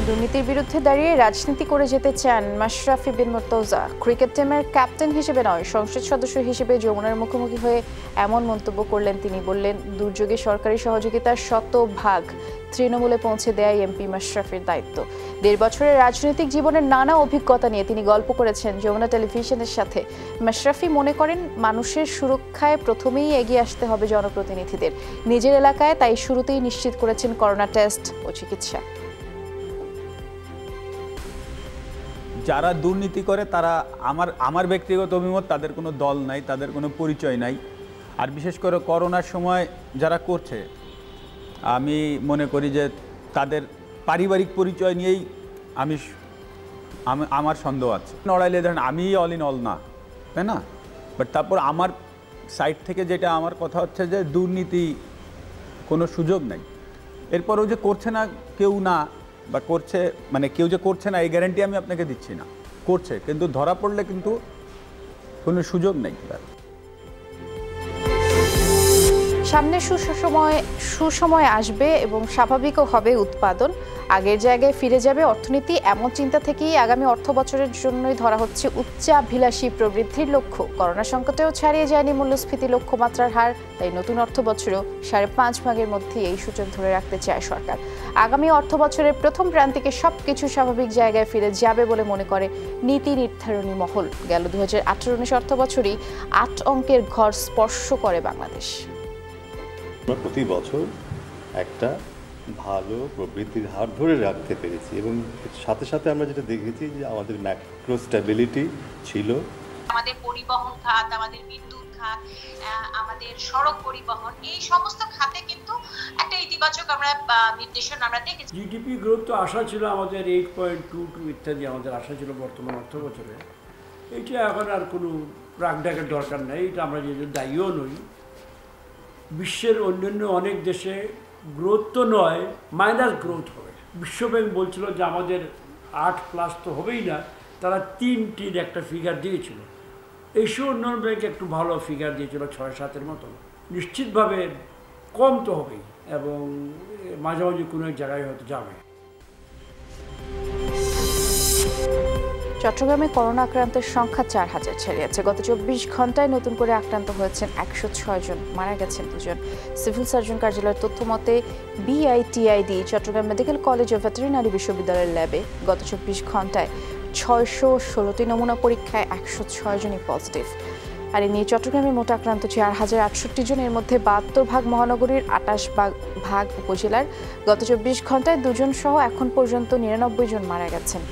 দুর্নীতির বিরুদ্ধে দাঁড়িয়ে রাজনীতি করে যেতে চান মাশরাফি বিন মুর্তজা। ক্রিকেট টিমের ক্যাপ্টেন হিসেবে নয়, সংসদ সদস্য হিসেবে যমুনার মুখোমুখি হয়ে এমন মন্তব্য করলেন তিনি। বললেন, দুর্যোগে সরকারি সহযোগিতার শতভাগ তৃণমূলে পৌঁছে দেয় এমপি মাশরাফির দায়িত্ব। ১.৫ বছরের রাজনৈতিক জীবনের নানা অভিজ্ঞতা নিয়ে তিনি গল্প করেছেন যমুনা টেলিভিশনের সাথে। মাশরাফি মনে করেন, মানুষের সুরক্ষায় প্রথমেই এগিয়ে আসতে হবে জনপ্রতিনিধিদের। নিজের এলাকায় তাই শুরুতেই নিশ্চিত করেছেন করোনা টেস্ট ও চিকিৎসা। যারা দুর্নীতি করে তারা আমার ব্যক্তিগত অভিমত, তাদের কোনো দল নাই, তাদের কোনো পরিচয় নাই। আর বিশেষ করে করোনার সময় যারা করছে, আমি মনে করি যে তাদের পারিবারিক পরিচয় নিয়েই আমার সন্দেহ আছে। নড়াইলে ধরেন আমি অল ইন অল না, তাই না? বাট তারপর আমার সাইড থেকে যেটা আমার কথা হচ্ছে যে দুর্নীতি কোনো সুযোগ নাই। এরপরও যে করছে না কেউ না, বা করছে মানে কেউ যে করছে না এই গ্যারান্টি আমি আপনাকে দিচ্ছি না, করছে, কিন্তু ধরা পড়লে কিন্তু কোনো সুযোগ নেই। সামনে সুসময় আসবে এবং স্বাভাবিকও হবে উৎপাদন, আগের জায়গায় ফিরে যাবে অর্থনীতি। এমন চিন্তা থেকেই আগামী অর্থ বছরের জন্যই ধরা হচ্ছে উচ্চাভিলাষী প্রবৃদ্ধির লক্ষ্য। করোনা সংকটেও ছাড়িয়ে যায়নি মূল্যস্ফীতি লক্ষ্যমাত্রার হার, তাই নতুন অর্থ বছরেও 5.5 মধ্যে এই সূচক ধরে রাখতে চায় সরকার। আগামী অর্থ বছরের প্রথম প্রান্তিকে সবকিছু স্বাভাবিক জায়গায় ফিরে যাবে বলে মনে করে নীতি নির্ধারণী মহল। গেল 2018-19 অর্থ বছরই 8 অঙ্কের ঘর স্পর্শ করে বাংলাদেশ। প্রতি বছর একটা ভালো প্রবৃদ্ধির হার ধরে রাখতে পেরেছি এবং সাথে সাথে আমরা যেটা দেখেছি যে আমাদের ম্যাক্রো স্ট্যাবিলিটি ছিল। আমাদের পরিবহন খাত, আমাদের বিদ্যুৎ খাত, আমাদের সড়ক পরিবহন, এই সমস্ত খাতে কিন্তু একটা ইতিবাচক নির্দেশনা আমরা দেখেছি। জিডিপি গ্রোথ তো আশা ছিল আমাদের 8.22 ইত্যাদি আমাদের আশা ছিল বর্তমান অর্থ বছরে। এইটা এখন আর কোনো রাগ ডাকের দরকার নেই, এটা আমরা যেহেতু দায়ীও নই। বিশ্বের অন্যান্য অনেক দেশে গ্রোথ তো নয়, মাইনাস গ্রোথ হবে। বিশ্বব্যাংক বলছিল যে আমাদের 8+ তো হবেই না, তারা 3টির একটা ফিগার দিয়েছিল। এসব অন্যান্য ব্যাংক একটু ভালো ফিগার দিয়েছিল 6-7-এর মতো। নিশ্চিতভাবে কম তো হবেই এবং মাঝামাঝি কোনো এক জায়গায় হয়তো যাবে। চট্টগ্রামে করোনা আক্রান্তের সংখ্যা 4000 ছাড়িয়েছে। গত 24 ঘন্টায় নতুন করে আক্রান্ত হয়েছেন 106 জন, মারা গেছেন 2 জন। সিভিল সার্জন কার্যালয়ের তথ্য মতে বিআইটিআইডি চট্টগ্রাম মেডিকেল কলেজ ও ভেটেরিনারি বিশ্ববিদ্যালয়ের ল্যাবে গত 24 ঘন্টায় 616টি নমুনা পরীক্ষায় 106 জনই পজিটিভ। আর এ নিয়ে চট্টগ্রামে মোট আক্রান্ত 4068 জন, এর মধ্যে 72 ভাগ মহানগরীর, 28 ভাগ উপজেলার। গত 24 ঘন্টায় 2 জন সহ এখন পর্যন্ত 99 জন মারা গেছেন।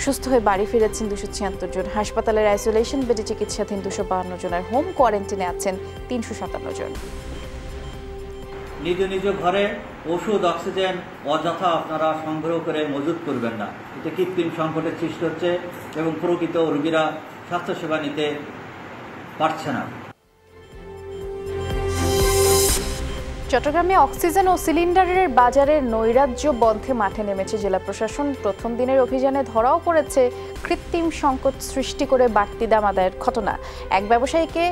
সুস্থ হয়ে বাড়ি ফিরেছেন 276 জন। হাসপাতালের আইসোলেশন বেডে চিকিৎসাধীন 252 জন, আর হোম কোয়ারেন্টাইনে আছেন 357 জন। নিজ নিজ ঘরে ওষুধ, অক্সিজেন অযথা আপনারা সংগ্রহ করে মজুত করবেন না। এতে কৃত্রিম সংকটের সৃষ্টি হচ্ছে এবং প্রকৃত রোগীরা স্বাস্থ্যসেবা নিতে পারছে না। চট্টগ্রামে অক্সিজেন ও সিলিন্ডারের বাজারের নৈরাজ্য বন্ধে মাঠে নেমেছে জেলা প্রশাসন। প্রথম দিনের অভিযানে ধরাও পড়েছে কৃত্রিম সংকট সৃষ্টি করে বাড়তি দাম আদায়ের ঘটনা। এক ব্যবসায়ীকে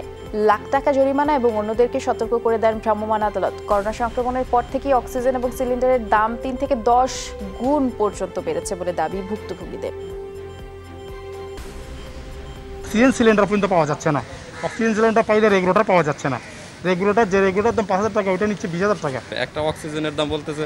লাখ টাকা জরিমানা এবং অন্যদেরকে সতর্ক করে দেন ভ্রাম্যমাণ আদালত। করোনা সংক্রমণের পর থেকেই অক্সিজেন এবং সিলিন্ডারের দাম 3 থেকে 10 গুণ পর্যন্ত বেড়েছে বলে দাবি ভুক্তভোগীদের। অক্সিজেন সিলিন্ডার পর্যন্ত পাওয়া যাচ্ছে না। অক্সিজেন সিলিন্ডার পাইলে রেগুলেটর পাওয়া যাচ্ছে না। রেগুলেটর দাম 5000 টাকা, ওইটা নিচ্ছে 20000 টাকা। একটা অক্সিজেনের দাম বলতেছে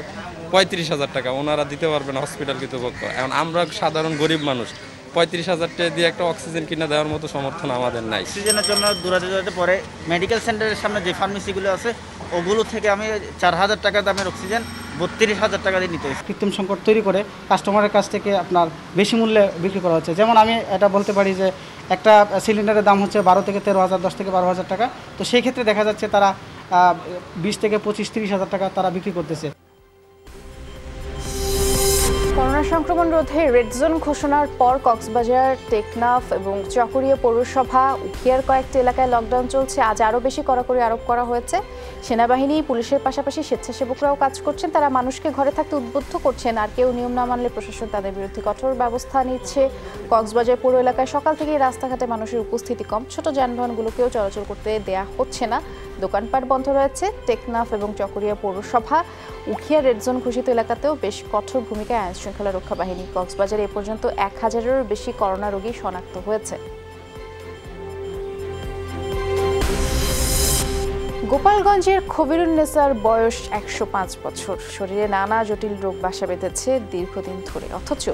35000 টাকা, ওনারা দিতে পারবে না হসপিটাল কর্তৃপক্ষ। এখন আমরা সাধারণ গরিব মানুষ, 35000 টাকা দিয়ে একটা অক্সিজেন কিনে দেওয়ার মতো সমর্থন আমাদের নাই। অক্সিজেনের জন্য দূরাতে পরে মেডিকেল সেন্টারের সামনে যে ফার্মেসিগুলো আছে ওগুলো থেকে আমি 4000 টাকা দামের অক্সিজেন 32000 টাকা দিয়ে নিতে হয়েছে। কৃত্রিম সংকট তৈরি করে কাস্টমারের কাছ থেকে আপনার বেশি মূল্যে বিক্রি করা হচ্ছে। যেমন আমি এটা বলতে পারি যে একটা সিলিন্ডারের দাম হচ্ছে 12 থেকে 13000, 10 থেকে 12000 টাকা। তো সেই ক্ষেত্রে দেখা যাচ্ছে তারা 20 থেকে 25-30 টাকা তারা বিক্রি করতেছে। করোনা সংক্রমণ রোধে রেড জোন ঘোষণার পর কক্সবাজার, টেকনাফ এবং চকরিয়া পৌরসভা, উখিয়ার কয়েকটি এলাকায় লকডাউন চলছে। আজ আরও বেশি কড়াকড়ি আরোপ করা হয়েছে। সেনাবাহিনী, পুলিশের পাশাপাশি স্বেচ্ছাসেবকরাও কাজ করছেন। তারা মানুষকে ঘরে থাকতে উদ্বুদ্ধ করছেন, আর কেউ নিয়ম না মানলে প্রশাসন তাদের বিরুদ্ধে কঠোর ব্যবস্থা নিচ্ছে। কক্সবাজার পৌর এলাকায় সকাল থেকেই রাস্তাঘাটে মানুষের উপস্থিতি কম। ছোট যানবাহনগুলোকেও চলাচল করতে দেয়া হচ্ছে না। দোকানপাট বন্ধ রয়েছে। টেকনাফ এবং চকরিয়া পৌরসভা, উখিয়া রেড জোন ঘোষিত এলাকাতেও বেশ কঠোর ভূমিকায় আইনশৃঙ্খলা রক্ষা বাহিনী। কক্সবাজারে এ পর্যন্ত 1000-এরও বেশি করোনা রোগী শনাক্ত হয়েছে। গোপালগঞ্জের খবিরুন্নেসার বয়স 105 বছর। শরীরে নানা জটিল রোগ বাসা বেঁধেছে দীর্ঘদিন ধরে, অথচ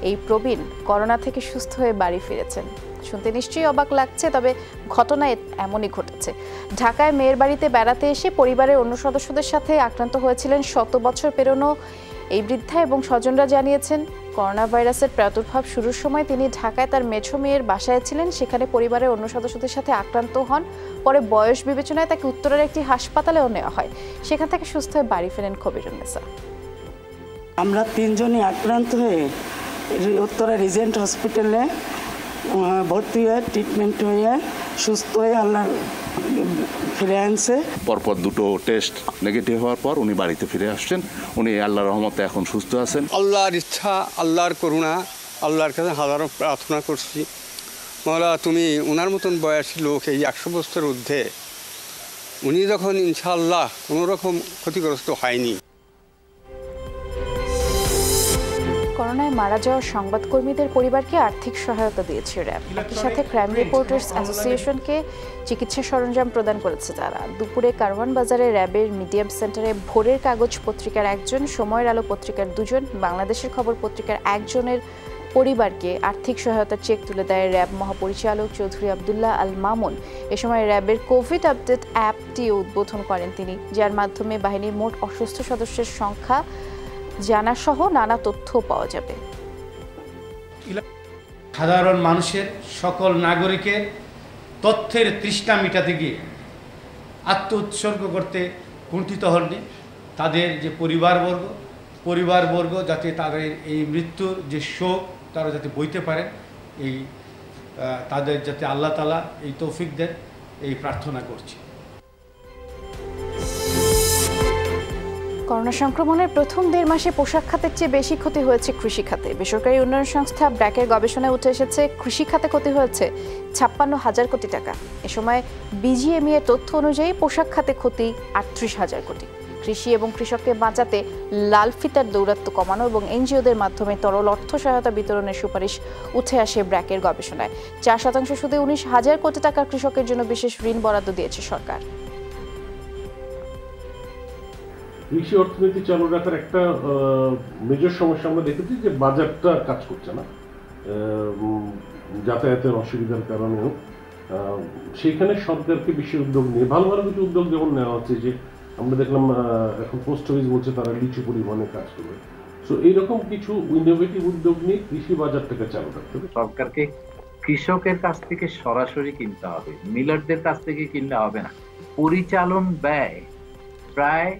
এই প্রবীণ করোনা থেকে সুস্থ হয়ে বাড়ি ফিরেছেন। শুনতে নিশ্চয়ই অবাক লাগছে, তবে ঘটনা এমনই ঘটেছে। ঢাকায় মেয়ের বাড়িতে বেড়াতে এসে পরিবারের অন্য সদস্যদের সাথে আক্রান্ত হয়েছিলেন 100 বছর পেরোনো এই বৃদ্ধা এবং স্বজনরা জানিয়েছেন, করোনা ভাইরাসের প্রাদুর্ভাব শুরুর সময় তিনি ঢাকায় তার মেছো মেয়ের বাসায় ছিলেন। সেখানে পরিবারের অন্য সদস্যদের সাথে আক্রান্ত হন। পরে বয়স বিবেচনায় তাকে উত্তরের একটি হাসপাতালেও নেওয়া হয়। সেখান থেকে সুস্থ হয়ে বাড়ি ফেরেন খবিরুন্নেসা। আমরা 3 জনই আক্রান্ত হয়ে উত্তরা রিজেন্ট হসপিটালে ভর্তি হয়ে ট্রিটমেন্ট হয়ে সুস্থ হয়ে আল্লাহ ফিরে আনছে। পরপর 2টো টেস্ট নেগেটিভ হওয়ার পর উনি বাড়িতে ফিরে আসছেন। উনি আল্লাহর রহমতে এখন সুস্থ আছেন। আল্লাহর ইচ্ছা, আল্লাহর করুণা, আল্লাহর কাছে হাজারো প্রার্থনা করছি, মওলা তুমি ওনার মতন বয়সী লোক, এই 100 বছরের ঊর্ধ্বে, উনি যখন ইনশাআল্লাহ কোনো রকম ক্ষতিগ্রস্ত হয়নি। করোনায় মারা যাওয়া সংবাদকর্মীদের পরিবারকে আর্থিক সহায়তা দিয়েছে র্যাব। একই সাথে ক্রাইম রিপোর্টার্স অ্যাসোসিয়েশনকে চিকিৎসা সরঞ্জাম প্রদান করেছে তারা। দুপুরে কারওয়ান বাজারে র্যাবের মিডিয়াম সেন্টারে ভোরের কাগজ পত্রিকার 1 জন, সময়ের আলো পত্রিকার 2 জন, বাংলাদেশের খবর পত্রিকার 1 জনের পরিবারকে আর্থিক সহায়তার চেক তুলে দেয় র্যাব মহাপরিচালক চৌধুরী আবদুল্লাহ আল মামুন। এ সময় র্যাবের কোভিড আপডেট অ্যাপটি উদ্বোধন করেন তিনি, যার মাধ্যমে বাহিনীর মোট অসুস্থ সদস্যের সংখ্যা জানা সহ নানা তথ্য পাওয়া যাবে। সাধারণ মানুষের, সকল নাগরিকের তথ্যের তৃষ্ণা মেটাতে গিয়ে আত্ম উৎসর্গ করতে কুণ্ঠিত হননি। তাদের যে পরিবারবর্গ যাতে তাদের এই মৃত্যুর যে শোক তারা যাতে বইতে পারেন, এই তাদের যাতে আল্লাহ তাআলা এই তৌফিক দেন, এই প্রার্থনা করছি। করোনা সংক্রমণের প্রথম 1.5 মাসে পোশাক খাতের চেয়ে বেশি ক্ষতি হয়েছে কৃষি খাতে। বেসরকারি উন্নয়ন সংস্থা ব্র্যাকের গবেষণায় উঠে এসেছে, কৃষি খাতে ক্ষতি হয়েছে 56,000 কোটি টাকা। এ সময় বিজিএমই এর তথ্য অনুযায়ী পোশাক খাতে ক্ষতি 38,000 কোটি। কৃষি এবং কৃষককে বাঁচাতে লাল ফিতার দৌরাত্ম্য কমানো এবং এনজিওদের মাধ্যমে তরল অর্থ সহায়তা বিতরণের সুপারিশ উঠে আসে ব্র্যাকের গবেষণায়। 4% সুদে 19,000 কোটি টাকার কৃষকের জন্য বিশেষ ঋণ বরাদ্দ দিয়েছে সরকার। কৃষি অর্থনীতি চালু রাখার একটা মেজর সমস্যা আমরা দেখেছি যে বাজারটা কাজ করছে না, যাতায়াতের অসুবিধার কারণেও। সেইখানে সরকারকে বিশেষ উদ্যোগ নিয়ে ভালো ভালো কিছু উদ্যোগ যেমন নেওয়া হচ্ছে, যে আমরা দেখলাম এখন পোস্ট অফিস বলছে তারা লিচু পরিবহনে কাজ করবে। সো এইরকম কিছু ইনোভেটিভ উদ্যোগ নিয়ে কৃষি বাজারটাকে চালু রাখতে হবে। সরকারকে কৃষকের কাছ থেকে সরাসরি কিনতে হবে, মিলারদের কাছ থেকে কিনলে হবে না। পরিচালন ব্যয় প্রায়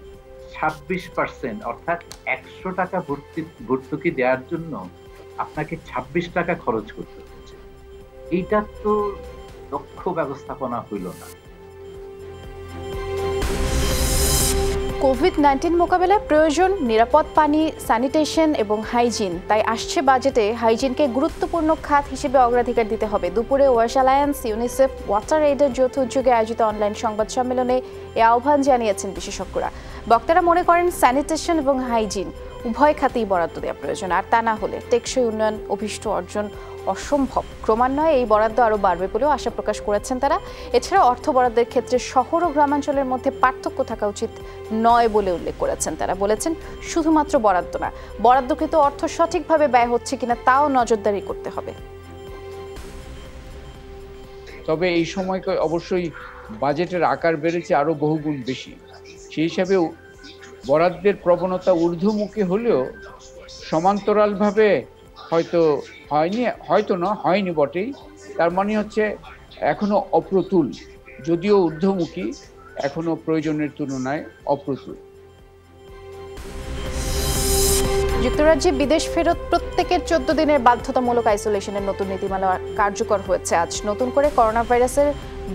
26%, অর্থাৎ 100 টাকা ভর্তুকি দেওয়ার জন্য আপনাকে 26 টাকা খরচ করতে হচ্ছে। এইটা তো দক্ষ ব্যবস্থাপনা হইল না। কোভিড-19 মোকাবেলায় প্রয়োজন নিরাপদ পানি, স্যানিটেশন এবং হাইজিন। তাই আসছে বাজেটে হাইজিনকে গুরুত্বপূর্ণ খাত হিসেবে অগ্রাধিকার দিতে হবে। দুপুরে ওয়াশ অ্যালায়েন্স, ইউনিসেফ, ওয়াটার এইডের যৌথ উদ্যোগে আয়োজিত অনলাইন সংবাদ সম্মেলনে এ আহ্বান জানিয়েছেন বিশেষজ্ঞরা। বক্তারা মনে করেন স্যানিটেশন এবং হাইজিন উভয় খাতেই বরাদ্দ দেওয়া প্রয়োজন, আর তা না হলে টেকসই উন্নয়ন অভিষ্ট অর্জন অসম্ভব। ক্রমান্বয়ে এই বরাদ্দ আরও বাড়বে বলেও আশা প্রকাশ করেছেন তারা। এছাড়া অর্থ বরাদ্দের ক্ষেত্রে শহর ও গ্রামাঞ্চলের মধ্যে পার্থক্য থাকা উচিত নয় বলে উল্লেখ করেছেন তারা। বলেছেন, শুধুমাত্র বরাদ্দ না, বরাদ্দকৃত অর্থ সঠিকভাবে ব্যয় হচ্ছে কিনা তাও নজরদারি করতে হবে। তবে এই সময় অবশ্যই বাজেটের আকার বেড়েছে আরও বহুগুণ বেশি। সেই হিসাবে বরাদ্দের প্রবণতা ঊর্ধ্বমুখী হলেও সমান্তরালভাবে হয়নি বটেই। তার মানে হচ্ছে এখনো অপ্রতুল, যদিও ঊর্ধ্বমুখী, এখনো প্রয়োজনের তুলনায় অপ্রতুল। যুক্তরাজ্যে বিদেশ ফেরত প্রত্যেকের 14 দিনের বাধ্যতামূলক আইসোলেশনের নতুন নীতিমালা কার্যকর হয়েছে আজ। নতুন করে করোনা ভাইরাসের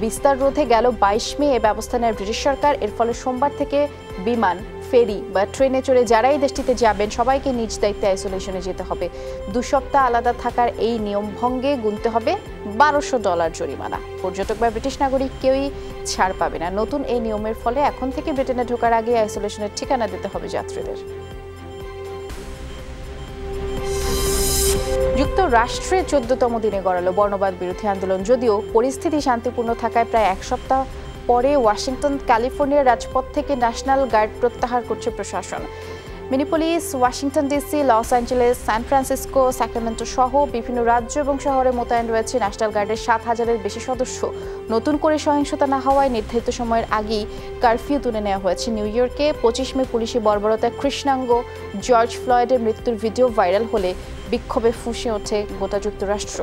বিস্তার রোধে গেল 22 মে এ ব্যবস্থা নেয় ব্রিটিশ সরকার। এর ফলে সোমবার থেকে বিমান, ফেরি বা ট্রেনে চড়ে যারাই দেশটিতে যাবেন সবাইকে নিজ দায়িত্বে আইসোলেশনে যেতে হবে। 2 সপ্তাহ আলাদা থাকার এই নিয়ম ভঙ্গে গুনতে হবে $1200 জরিমানা। পর্যটক বা ব্রিটিশ নাগরিক কেউই ছাড় পাবে না। নতুন এই নিয়মের ফলে এখন থেকে ব্রিটেনে ঢোকার আগে আইসোলেশনের ঠিকানা দিতে হবে যাত্রীদের। যুক্তরাষ্ট্রে 14তম দিনে গড়ালো বর্ণবাদ বিরোধী আন্দোলন। যদিও পরিস্থিতি শান্তিপূর্ণ থাকায় প্রায় এক সপ্তাহ পরে ওয়াশিংটন, ক্যালিফোর্নিয়ার রাজপথ থেকে ন্যাশনাল গার্ড প্রত্যাহার করছে প্রশাসন। Minneapolis, Washington DC, Los Angeles, San Francisco, Sacramento সহ বিভিন্ন রাজ্য এবং শহরে মোতায়েন রয়েছে ন্যাশনাল গার্ডের 7,000-এর বেশি সদস্য। নতুন করে সহিংসতা না হওয়ায় নির্ধারিত সময়ের আগেই কারফিউ তুলে নেওয়া হয়েছে নিউ ইয়র্কে। 25 মে পুলিশি বর্বরতায় কৃষ্ণাঙ্গ জর্জ ফ্লয়েডের মৃত্যুর ভিডিও ভাইরাল হলে বিক্ষোভে ফুঁসে ওঠে গোটা যুক্তরাষ্ট্র।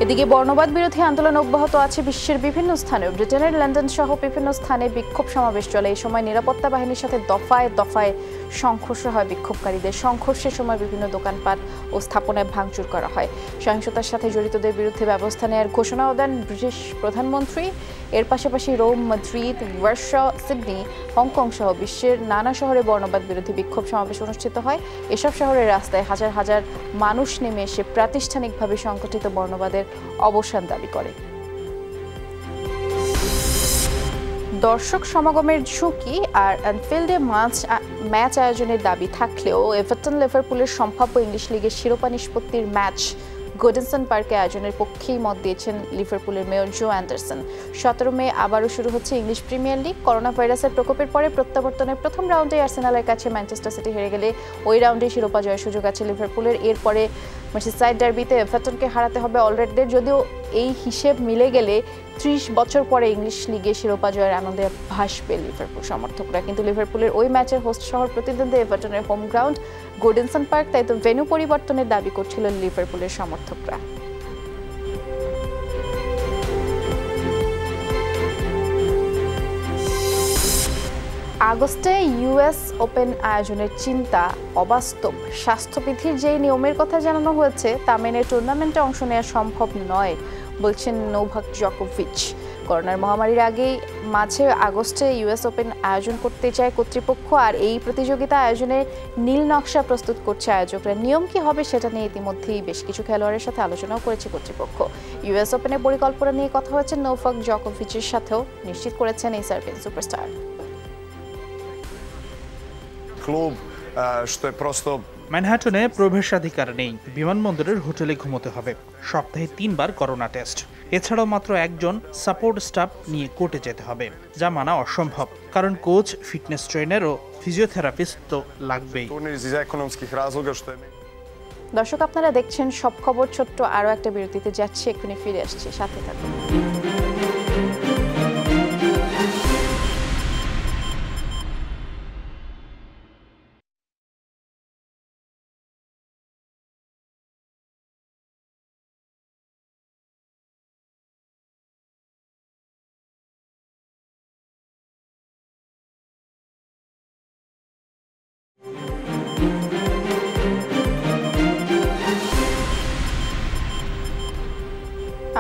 এদিকে বর্ণবাদ বিরোধী আন্দোলন অব্যাহত আছে বিশ্বের বিভিন্ন স্থানে। ব্রিটেনের লন্ডন সহ বিভিন্ন স্থানে বিক্ষোভ সমাবেশ চলে। এই সময় নিরাপত্তা বাহিনীর সাথে দফায় দফায় সংঘর্ষ হয় বিক্ষোভকারীদের। সংঘর্ষের সময় বিভিন্ন দোকানপাট ও স্থাপনায় ভাঙচুর করা হয়। সহিংসতার সাথে জড়িতদের বিরুদ্ধে ব্যবস্থা নেওয়ার ঘোষণাও দেন ব্রিটিশ প্রধানমন্ত্রী। এর পাশাপাশি Rome, Madrid, Warsaw, Sydney, Hong Kong সহ বিশ্বের নানা শহরে বর্ণবাদ বিরোধী বিক্ষোভ সমাবেশ অনুষ্ঠিত হয়। এসব শহরের রাস্তায় হাজার হাজার মানুষ নেমে এসে প্রাতিষ্ঠানিকভাবে সংগঠিত বর্ণবাদের অবসান দাবি করে। দর্শক সমাগমের ঝুঁকি আর অ্যানফিল্ডে ম্যাচ আয়োজনের দাবি থাকলেও এভারটন লিভারপুলের সম্ভাব্য ইংলিশ লিগের শিরোপা নিষ্পত্তির ম্যাচ গোডেনসন পার্কে আয়োজনের পক্ষেই মত দিয়েছেন লিভারপুলের মেয়র জো অ্যান্ডারসন। 17 মে আবারও শুরু হচ্ছে ইংলিশ প্রিমিয়ার লিগ। করোনা ভাইরাসের প্রকোপের পরে প্রত্যাবর্তনের প্রথম রাউন্ডে আর্সেনালের কাছে ম্যানচেস্টার সিটি হেরে গেলে ওই রাউন্ডে শিরোপা জয়ের সুযোগ আছে লিভারপুলের। এরপরে মার্সিসাইড ডার্বিতে এভারটনকে হারাতে হবে অলরেডদের। যদিও এই হিসেব মিলে গেলে 30 বছর পরে ইংলিশ লিগে শিরোপা জয়ের আনন্দে ভাসবে লিভারপুল সমর্থকরা। কিন্তু লিভারপুলের ওই ম্যাচের হোস্ট শহর প্রতিদ্বন্দ্বী এভারটনের হোম গ্রাউন্ড গোডেনসন পার্ক, তাই তো ভেন্যু পরিবর্তনের দাবি করছিল লিভারপুলের সমর্থকরা। আগস্টে ইউএস ওপেন আয়োজনের চিন্তা অবাস্তব। স্বাস্থ্যবিধির যেই নিয়মের কথা জানানো হয়েছে তা মেনে টুর্নামেন্টে অংশ নেওয়া সম্ভব নয় বলছেন নোভাক জকোভিচ। করোনার মহামারীর আগেই মাঝে আগস্টে ইউএস ওপেন আয়োজন করতে চায় কর্তৃপক্ষ, আর এই প্রতিযোগিতা আয়োজনের নীল নকশা প্রস্তুত করছে আয়োজকরা। নিয়ম কি হবে সেটা নিয়ে ইতিমধ্যেই বেশ কিছু খেলোয়াড়ের সাথে আলোচনাও করেছে কর্তৃপক্ষ। ইউএস ওপেনের পরিকল্পনা নিয়ে কথা হয়েছে নোভাক জকোভিচের সাথেও, নিশ্চিত করেছেন এই সার্বিয়ান সুপারস্টার। ম্যানহাটনে প্রবেশাধিকার নেই, বিমানবন্দরের হোটেলে ঘুমোতে হবে, সপ্তাহে 3 বার করোনা টেস্ট। এছাড়াও মাত্র একজন সাপোর্ট স্টাফ নিয়ে কোর্টে যেতে হবে, যা মানা অসম্ভব, কারণ কোচ, ফিটনেস ট্রেনার ও ফিজিওথেরাপিস্ট তো লাগবেই। দর্শক, আপনারা দেখছেন সব খবর। ছোট্ট আরও একটা বিরতিতে যাচ্ছে, এক্ষুনি ফিরে আসছে, সাথে থাকুন।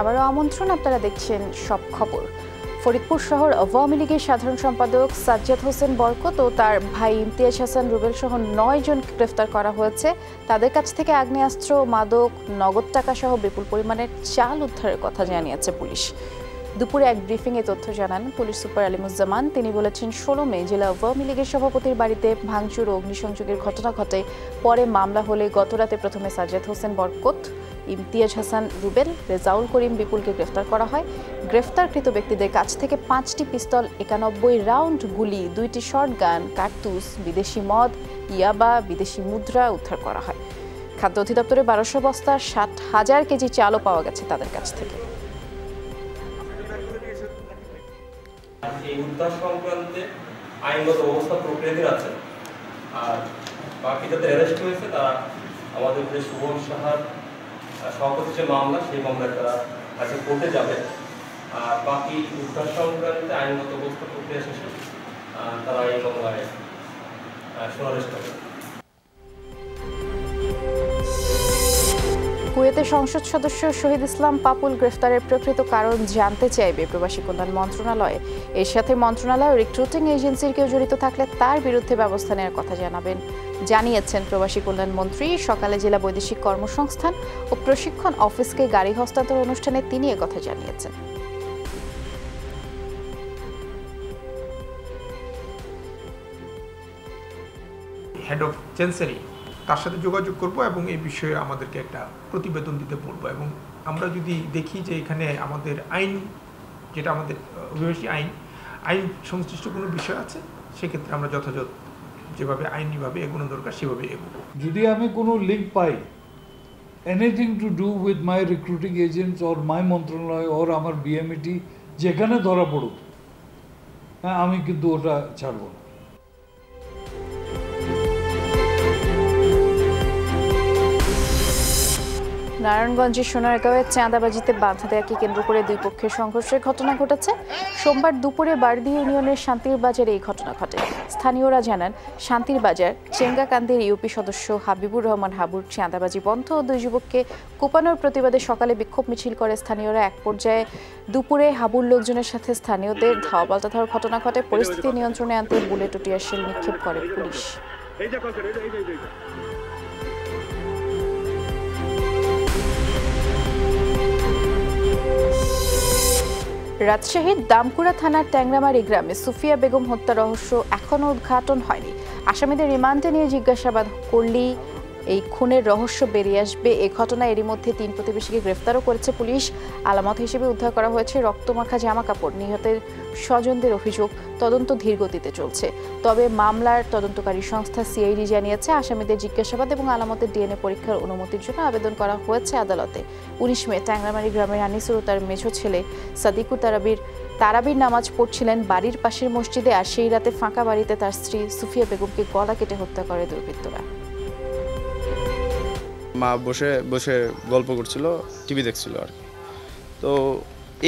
আবারও আমন্ত্রণ, আপনারা দেখছেন সব খবর। ফরিদপুর শহর আওয়ামী লীগের সাধারণ সম্পাদক সাজ্জাদ হোসেন বরকত ও তার ভাই ইমতিয়াজ হাসান রুবেল সহ 9 জনকে গ্রেফতার করা হয়েছে। তাদের কাছ থেকে আগ্নেয়াস্ত্র, মাদক, নগদ টাকা সহ বিপুল পরিমাণের চাল উদ্ধারের কথা জানিয়েছে পুলিশ। দুপুরে এক ব্রিফিংয়ে তথ্য জানান পুলিশ সুপার আলিমুজ্জামান। তিনি বলেছেন, 16 মে জেলা আওয়ামী লীগের সভাপতির বাড়িতে ভাঙচুর ও অগ্নিসংযোগের ঘটনা ঘটে। পরে মামলা হলে গতরাতে প্রথমে সাজ্জাদ হোসেন বরকত, ইমতিয়াজ হাসান রুবেল, রেজাউল করিম বিপুলকে গ্রেফতার করা হয়। গ্রেফতারকৃত ব্যক্তিদের কাছ থেকে 5টি পিস্তল, 91 রাউন্ড গুলি, 2টি শর্টগান, কার্তুজ, বিদেশি মদ, ইয়াবা, বিদেশি মুদ্রা উদ্ধার করা হয়। খাদ্য অধিদপ্তরে 1200 বস্তা 60,000 কেজি চালও পাওয়া গেছে তাদের কাছ থেকে। এই উদ্ধার সংক্রান্তে আইনগত অবস্থা প্রক্রিয়াধীন আছে। আর বাকি যাদের অ্যারেস্ট হয়েছে তারা আমাদের যে সুবল সাহার সভাপতি যে মামলা, সেই মামলায় তারা আজকে কোর্টে যাবে। আর বাকি উদ্ধার সংক্রান্তে আইনগত অবস্থা প্রক্রিয়া শেষে তারা এই মামলায় শুনানি করবে। কুয়েতের সংসদ সদস্য শহীদ ইসলাম পাপুল গ্রেফতারের প্রকৃত কারণ জানতে চাইবে প্রবাসী কল্যাণ মন্ত্রণালয়। এর সাথে মন্ত্রণালয় রিক্রুটিং এজেন্সির কেউ জড়িত থাকলে তার বিরুদ্ধে ব্যবস্থা নেওয়ার কথা জানিয়েছেন প্রবাসী কল্যাণ মন্ত্রী। সকালে জেলা বৈদেশিক কর্মসংস্থান ও প্রশিক্ষণ অফিসকে গাড়ি হস্তান্তর অনুষ্ঠানে তিনি একথা জানিয়েছেন। হেড অফ চেন্সারি তার সাথে যোগাযোগ করব এবং এই বিষয়ে আমাদেরকে একটা প্রতিবেদন দিতে বলবো। এবং আমরা যদি দেখি যে এখানে আমাদের আইন, যেটা আমাদের অভিবাসী আইন সংশ্লিষ্ট কোনো বিষয় আছে, সেক্ষেত্রে আমরা যথাযথ যেভাবে আইনিভাবে এগোনো দরকার সেভাবে এগোবো। যদি আমি কোনো link pi anything to do with my recruiting agents or my মন্ত্রণালয় অর আমার বিএমইটি যেখানে ধরা পড়ুক, হ্যাঁ, আমি কিন্তু ওটা ছাড়ব না। নারায়ণগঞ্জের সোনারগাঁওয়ে চাঁদাবাজিতে বাধা দেওয়াকে কেন্দ্র করে দুই পক্ষের সংঘর্ষের ঘটনা ঘটেছে। সোমবার দুপুরে বারদি ইউনিয়নের শান্তির বাজারে এই ঘটনা ঘটে। স্থানীয়রা জানান, শান্তির বাজার চেঙ্গাকান্দির ইউপি সদস্য হাবিবুর রহমান হাবুর চাঁদাবাজি বন্ধ ও দুই যুবককে কোপানোর প্রতিবাদে সকালে বিক্ষোভ মিছিল করে স্থানীয়রা। এক পর্যায়ে দুপুরে হাবুর লোকজনের সাথে স্থানীয়দের ধাওয়া পাল্টাধাওয়ার ঘটনা ঘটে। পরিস্থিতি নিয়ন্ত্রণে আনতে বুলেট ও টিয়ার শেল নিক্ষেপ করে পুলিশ। রাজশাহীর দামকুড়া থানার ট্যাংরামারি গ্রামে সুফিয়া বেগম হত্যা রহস্য এখনও উদ্ঘাটন হয়নি। আসামিদের রিমান্ডে নিয়ে জিজ্ঞাসাবাদ করলেই এই খুনের রহস্য বেরিয়ে আসবে। এই ঘটনায় এরই মধ্যে 3 প্রতিবেশীকে গ্রেফতারও করেছে পুলিশ। আলামত হিসেবে উদ্ধার করা হয়েছে রক্তমাখা জামা কাপড়। নিহতের স্বজনদের অভিযোগ, তদন্ত ধীর গতিতে চলছে। তবে মামলার তদন্তকারী সংস্থা সিআইডি জানিয়েছে, আসামিদের জিজ্ঞাসাবাদ এবং আলামতের ডিএনএ পরীক্ষার অনুমতির জন্য আবেদন করা হয়েছে আদালতে। 19 মে ট্যাংরামারি গ্রামের আনিসুর ও তার মেঝো ছেলে সাদিকু তারাবির নামাজ পড়ছিলেন বাড়ির পাশের মসজিদে। আর সেই রাতে ফাঁকা বাড়িতে তার স্ত্রী সুফিয়া বেগমকে গলা কেটে হত্যা করে দুর্বৃত্তরা। মা বসে বসে গল্প করছিল, টিভি দেখছিল আর কি। তো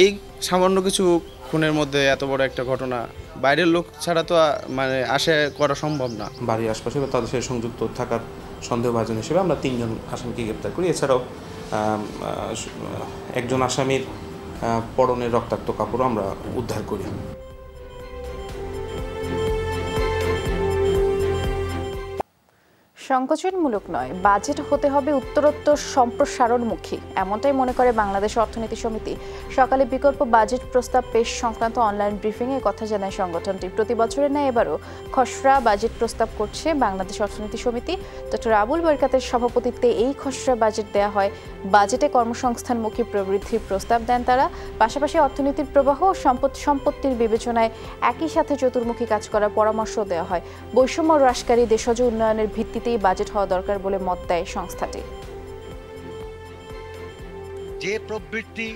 এই সামান্য কিছু খুনের মধ্যে এত বড় একটা ঘটনা বাইরের লোক ছাড়া তো মানে আশা করা সম্ভব না। বাড়ির আশপাশে বা তাদের সাথে সংযুক্ত থাকার সন্দেহভাজন হিসেবে আমরা 3 জন আসামিকে গ্রেপ্তার করি। এছাড়াও একজন আসামির পরনের রক্তাক্ত কাপড়ও আমরা উদ্ধার করি। সংকোচনমূলক নয়, বাজেট হতে হবে উত্তরোত্তর সম্প্রসারণমুখী, এমনটাই মনে করে বাংলাদেশ অর্থনীতি সমিতি। সকালে বিকল্প বাজেট প্রস্তাব পেশ সংক্রান্ত অনলাইন ব্রিফিংয়ে কথা জানায় সংগঠনটি। প্রতি বছরের ন্যায় এবারও খসড়া বাজেট প্রস্তাব করছে বাংলাদেশ অর্থনীতি সমিতি। ডক্টর আবুল বরকাতের সভাপতিত্বে এই খসড়া বাজেট দেয়া হয়। বাজেটে কর্মসংস্থানমুখী প্রবৃদ্ধির প্রস্তাব দেন তারা। পাশাপাশি অর্থনীতির প্রবাহ ও সম্পত্তির বিবেচনায় একই সাথে চতুর্মুখী কাজ করার পরামর্শ দেওয়া হয়। বৈষম্য হ্রাসকারী দেশজ উন্নয়নের ভিত্তিতে বাজেট হওয়া দরকার বলে মত দেয় সংস্থাটি। যে প্রবৃত্তি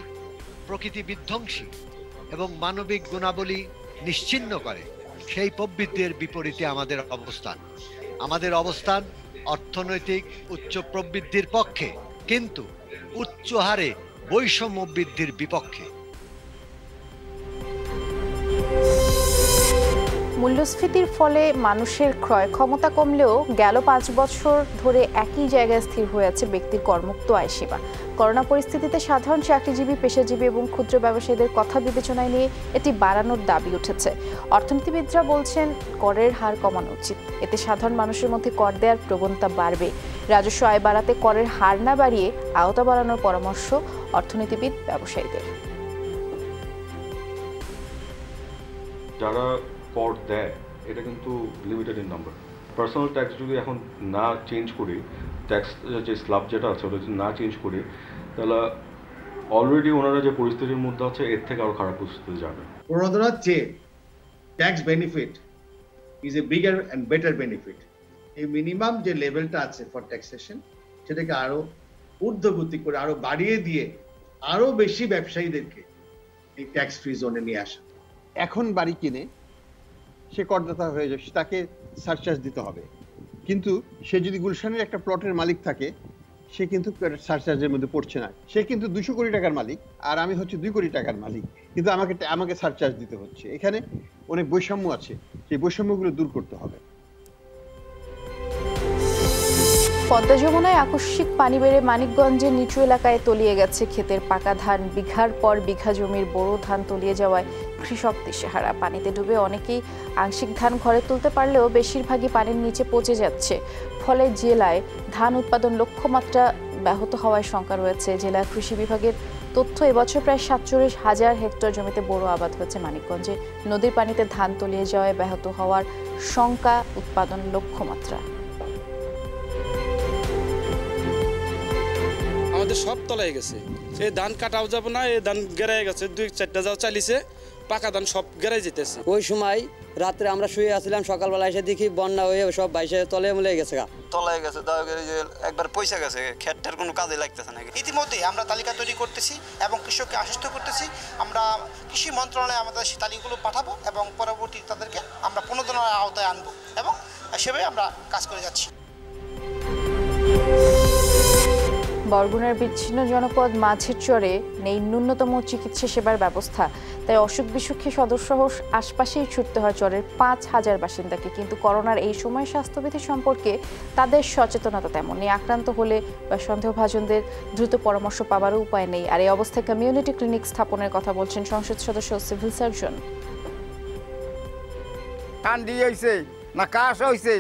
প্রকৃতি বিধ্বংসী এবং মানবিক গুণাবলী নিশ্চিহ্ন করে, সেই প্রবৃত্তির বিপরীতে আমাদের অবস্থান অর্থনৈতিক উচ্চ প্রবৃদ্ধির পক্ষে, কিন্তু উচ্চ হারে বৈষম্য বৃদ্ধির বিপক্ষে। মূল্যস্ফীতির ফলে মানুষের ক্রয় ক্ষমতা কমলেও গেল 5 বছর ধরে একই জায়গায় স্থির হয়ে আছে ব্যক্তির করমুক্ত আয় সীমা। করোনা পরিস্থিতিতে সাধারণ চাকরিজীবী, পেশাজীবী এবং ক্ষুদ্র ব্যবসায়ীদের কথা বিবেচনায় নিয়ে এটি বাড়ানোর দাবি উঠেছে। অর্থনীতিবিদরা বলছেন, করের হার কমানো উচিত। এতে সাধারণ মানুষের মধ্যে কর দেওয়ার প্রবণতা বাড়বে। রাজস্ব আয় বাড়াতে করের হার না বাড়িয়ে আওতা বাড়ানোর পরামর্শ অর্থনীতিবিদ, ব্যবসায়ীদের। যারা কর দেয় এটা কিন্তু limited in number. Personal tax যদি এখন না চেঞ্জ করি, ট্যাক্স যে স্ল্যাব যেটা আছে ওটা যদি না চেঞ্জ করি, তাহলে অলরেডি ওনারা যে পরিস্থিতির মধ্যে আছে এর থেকে আরো খারাপ পরিস্থিতিতে যাবে। প্রণোদনার চেয়ে tax benefit is a bigger and better benefit. এই মিনিমাম যে লেভেলটা আছে ফর ট্যাক্সেশন, সেটাকে আরো ঊর্ধ্বগতি করে আরো বাড়িয়ে দিয়ে আরো বেশি ব্যবসায়ীদেরকে এই ট্যাক্স ফ্রি জোনে নিয়ে আসা। এখন বাড়ি কিনে সে করদাতা হয়ে যাচ্ছে, তাকে সারচার্জ দিতে হবে। কিন্তু সে যদি গুলশানের একটা প্লটের মালিক থাকে, সে কিন্তু সারচার্জের মধ্যে পড়ছে না। সে কিন্তু 200 কোটি টাকার মালিক, আর আমি হচ্ছে 2 কোটি টাকার মালিক, কিন্তু আমাকে সারচার্জ দিতে হচ্ছে। এখানে অনেক বৈষম্য আছে, সেই বৈষম্যগুলো দূর করতে হবে। পদ্মা যমুনায় আকস্মিক পানি বেড়ে মানিকগঞ্জের নিচু এলাকায় তলিয়ে গেছে ক্ষেতের পাকা ধান। বিঘার পর বিঘা জমির বোরো ধান তলিয়ে যাওয়ায় কৃষক দিশেহারা। পানিতে ডুবে অনেকেই আংশিক ধান ঘরে তুলতে পারলেও বেশিরভাগই পানির নিচে পচে যাচ্ছে। ফলে জেলায় ধান উৎপাদন লক্ষ্যমাত্রা ব্যাহত হওয়ার শঙ্কা রয়েছে। জেলা কৃষি বিভাগের তথ্য, এবছর প্রায় 47,000 হেক্টর জমিতে বোরো আবাদ হয়েছে মানিকগঞ্জে। নদীর পানিতে ধান তলিয়ে যাওয়ায় ব্যাহত হওয়ার শঙ্কা, উৎপাদন লক্ষ্যমাত্রা। আমাদের সব তলায় গেছে। এই ধান কাটাও যাবে না, এই ধান গেরাই গেছে, 2-4টা যাও চালিয়েছে, পাকা ধান সব গেরাই যেতেছে। ওই সময় রাত্রে আমরা শুয়ে আসছিলাম, সকালবেলা এসে দেখি বন্যা হয়ে সব বাইশে তলে মলে গেছে, তলায় গেছে, একবার পয়সা গেছে, ক্ষেতটার কোনো কাজে লাগতেছে না। ইতিমধ্যে আমরা তালিকা তৈরি করতেছি এবং কৃষককে আশ্বস্ত করতেছি, আমরা কৃষি মন্ত্রণালয়ে আমাদের সেই তালিকাগুলো পাঠাবো এবং পরবর্তী তাদেরকে আমরা পুনর্গণনার আওতায় আনবো এবং সেভাবে আমরা কাজ করে যাচ্ছি। বরগুনার বিচ্ছিন্ন জনপদ মাঝের চরে নেই ন্যূনতম চিকিৎসা সেবার ব্যবস্থা, তাই অসুখ বিসুখী সদস্যসহ আশপাশেই ছুটতে হয় চরের 5,000 বাসিন্দাকে। কিন্তু করোনার এই সময় স্বাস্থ্যবিধি সম্পর্কে তাদের সচেতনতা তেমন নেই। আক্রান্ত হলে বা সন্দেহভাজনদের দ্রুত পরামর্শ পাওয়ারও উপায় নেই। আর এই অবস্থায় কমিউনিটি ক্লিনিক স্থাপনের কথা বলছেন সংসদ সদস্য সিভিল সার্জন। কান্দি হয়েছে না কাশ হয়েছে,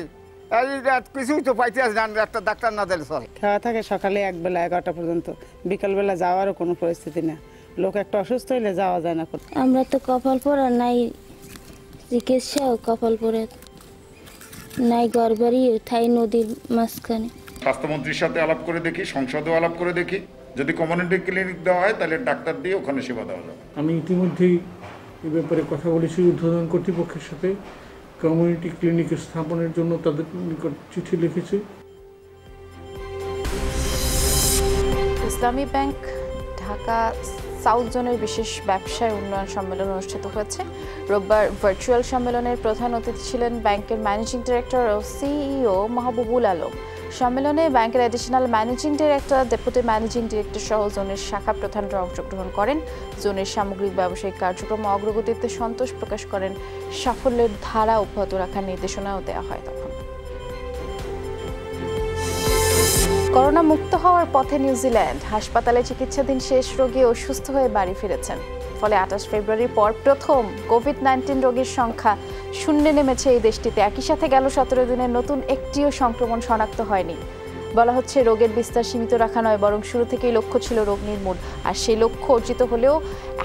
কিছুই তো পাইতে আসে না, একটা ডাক্তার না দিলে চলে। খাওয়া থাকে সকালে একবেলা 11টা পর্যন্ত, বিকালবেলা যাওয়ারও কোনো পরিস্থিতি না। লোক একটা অসুস্থ হইলে যাওয়া যায় না। আমরা তো কপাল পরা নাই, চিকিৎসাও কপাল পরে নাই, ঘরবাড়ি থাই নদীর মাঝখানে। স্বাস্থ্যমন্ত্রীর সাথে আলাপ করে দেখি, সংসদেও আলাপ করে দেখি, যদি কমিউনিটি ক্লিনিক দেওয়া হয় তাহলে ডাক্তার দিয়ে ওখানে সেবা দেওয়া যাবে। আমি ইতিমধ্যেই এ ব্যাপারে কথা বলেছি ঊর্ধ্বতন কর্তৃপক্ষের সাথে, কমিউনিটি ক্লিনিক স্থাপনের জন্য তাদের নিকট চিঠি লিখেছি। ইসলামী ব্যাংক ঢাকা সাউথ জোনের বিশেষ ব্যবসায় উন্নয়ন সম্মেলন অনুষ্ঠিত হয়েছে। রোববার ভার্চুয়াল সম্মেলনের প্রধান অতিথি ছিলেন ব্যাংকের ম্যানেজিং ডিরেক্টর ও সিইও মাহবুবুল আলম। সম্মেলনে ব্যাংকের additional managing director, deputy managing director সহ জোনের শাখা প্রধানরা অংশগ্রহণ করেন। জোনের সামগ্রিক ব্যবসায়িক কার্যক্রম অগ্রগতিতে সন্তোষ প্রকাশ করেন। সাফল্যের ধারা অব্যাহত রাখার নির্দেশনাও দেওয়া হয়। তখন করোনা মুক্ত হওয়ার পথে নিউজিল্যান্ড। হাসপাতালে চিকিৎসাধীন শেষ রোগী অসুস্থ হয়ে বাড়ি ফিরেছেন। ফলে 28 ফেব্রুয়ারির পর প্রথম কোভিড-19 রোগীর সংখ্যা শূন্যে নেমেছে এই দেশটিতে। একই সাথে গেল 17 দিনে নতুন একটিও সংক্রমণ শনাক্ত হয়নি। বলা হচ্ছে রোগের বিস্তার সীমিত রাখা নয়, বরং শুরু থেকেই লক্ষ্য ছিল রোগ নির্মূল। আর সেই লক্ষ্য অর্জিত হলেও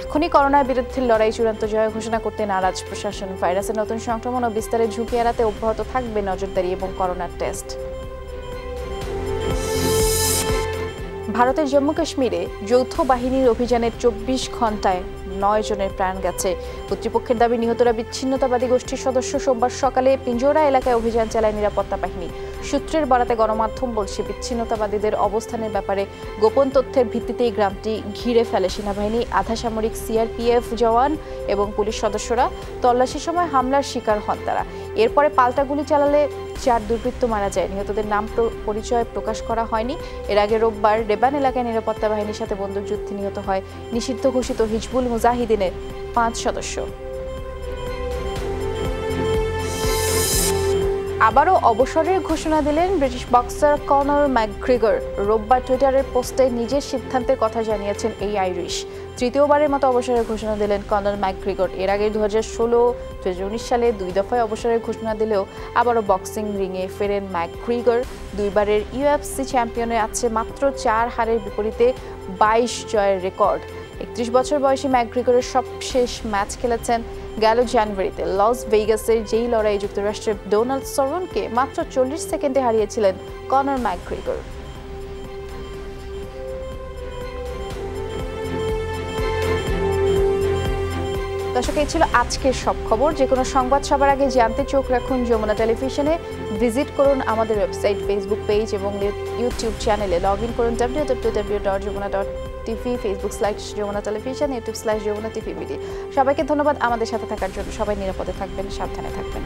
এখনই করোনার বিরুদ্ধে লড়াই চূড়ান্ত জয় ঘোষণা করতে নারাজ প্রশাসন। ভাইরাসের নতুন সংক্রমণ ও বিস্তারের ঝুঁকি এড়াতে অব্যাহত থাকবে নজরদারি এবং করোনার টেস্ট। ভারতের জম্মু কাশ্মীরে যৌথ বাহিনীর অভিযানের 24 ঘণ্টায় 9 জনের প্রাণ গেছে। কর্তৃপক্ষের দাবি নিহতরা বিচ্ছিন্নতাবাদী গোষ্ঠীর সদস্য। সোমবার সকালে পিঞ্জোরা এলাকায় অভিযান চালায় নিরাপত্তা বাহিনী। সূত্রের বরাতে গণমাধ্যম বলছে, বিচ্ছিন্নতাবাদীদের অবস্থানের ব্যাপারে গোপন তথ্যের ভিত্তিতেই গ্রামটি ঘিরে ফেলে সেনাবাহিনী। আধা সামরিক সিআরপিএফ জওয়ান এবং পুলিশ সদস্যরা তল্লাশির সময় হামলার শিকার হন তারা। এরপরে পাল্টা গুলি চালালে 4 দুর্বৃত্ত মারা যায়। নিহতদের নাম পরিচয় প্রকাশ করা হয়নি। এর আগে রোববার রেবান এলাকায় নিরাপত্তা বাহিনীর সাথে বন্দুকযুদ্ধে নিহত হয় নিষিদ্ধ ঘোষিত হিজবুল মুজাহিদিনের 5 সদস্য। আবারও অবসরের ঘোষণা দিলেন ব্রিটিশ বক্সার কনর ম্যাকগ্রিগর। রোববার টুইটারের পোস্টে নিজের সিদ্ধান্তের কথা জানিয়েছেন এই আইরিশ। তৃতীয়বারের মতো অবসরের ঘোষণা দিলেন কনর ম্যাকগ্রিগর। এর আগে 2016, 2019 সালে 2 দফায় অবসরের ঘোষণা দিলেও আবারও বক্সিং রিংয়ে ফেরেন ম্যাকগ্রিগর। 2 বারের ইউএফসি চ্যাম্পিয়নে আছে মাত্র 4 হারের বিপরীতে 22 জয়ের রেকর্ড। 31 বছর বয়সী ম্যাকগ্রিগরের সবশেষ ম্যাচ খেলেছেন গেল জানুয়ারিতে লস ভেগাসের যেই লড়াই যুক্তরাষ্ট্রের ডোনাল্ড সরনকে মাত্র 40 সেকেন্ডে হারিয়েছিলেন কনর ম্যাকগ্রিগর। দর্শক, এই ছিল আজকের সব খবর। যে কোনো সংবাদ সবার আগে জানতে চোখ রাখুন যমুনা টেলিভিশনে। ভিজিট করুন আমাদের ওয়েবসাইট, ফেসবুক পেজ এবং ইউটিউব চ্যানেলে। লগ ইন করুন www.jomuna.tv, Facebook/যমুনা টেলিভিশন, YouTube/যমুনা টিভি বিডি। সবাইকে ধন্যবাদ আমাদের সাথে থাকার জন্য। সবাই নিরাপদে থাকবেন, সাবধানে থাকবেন।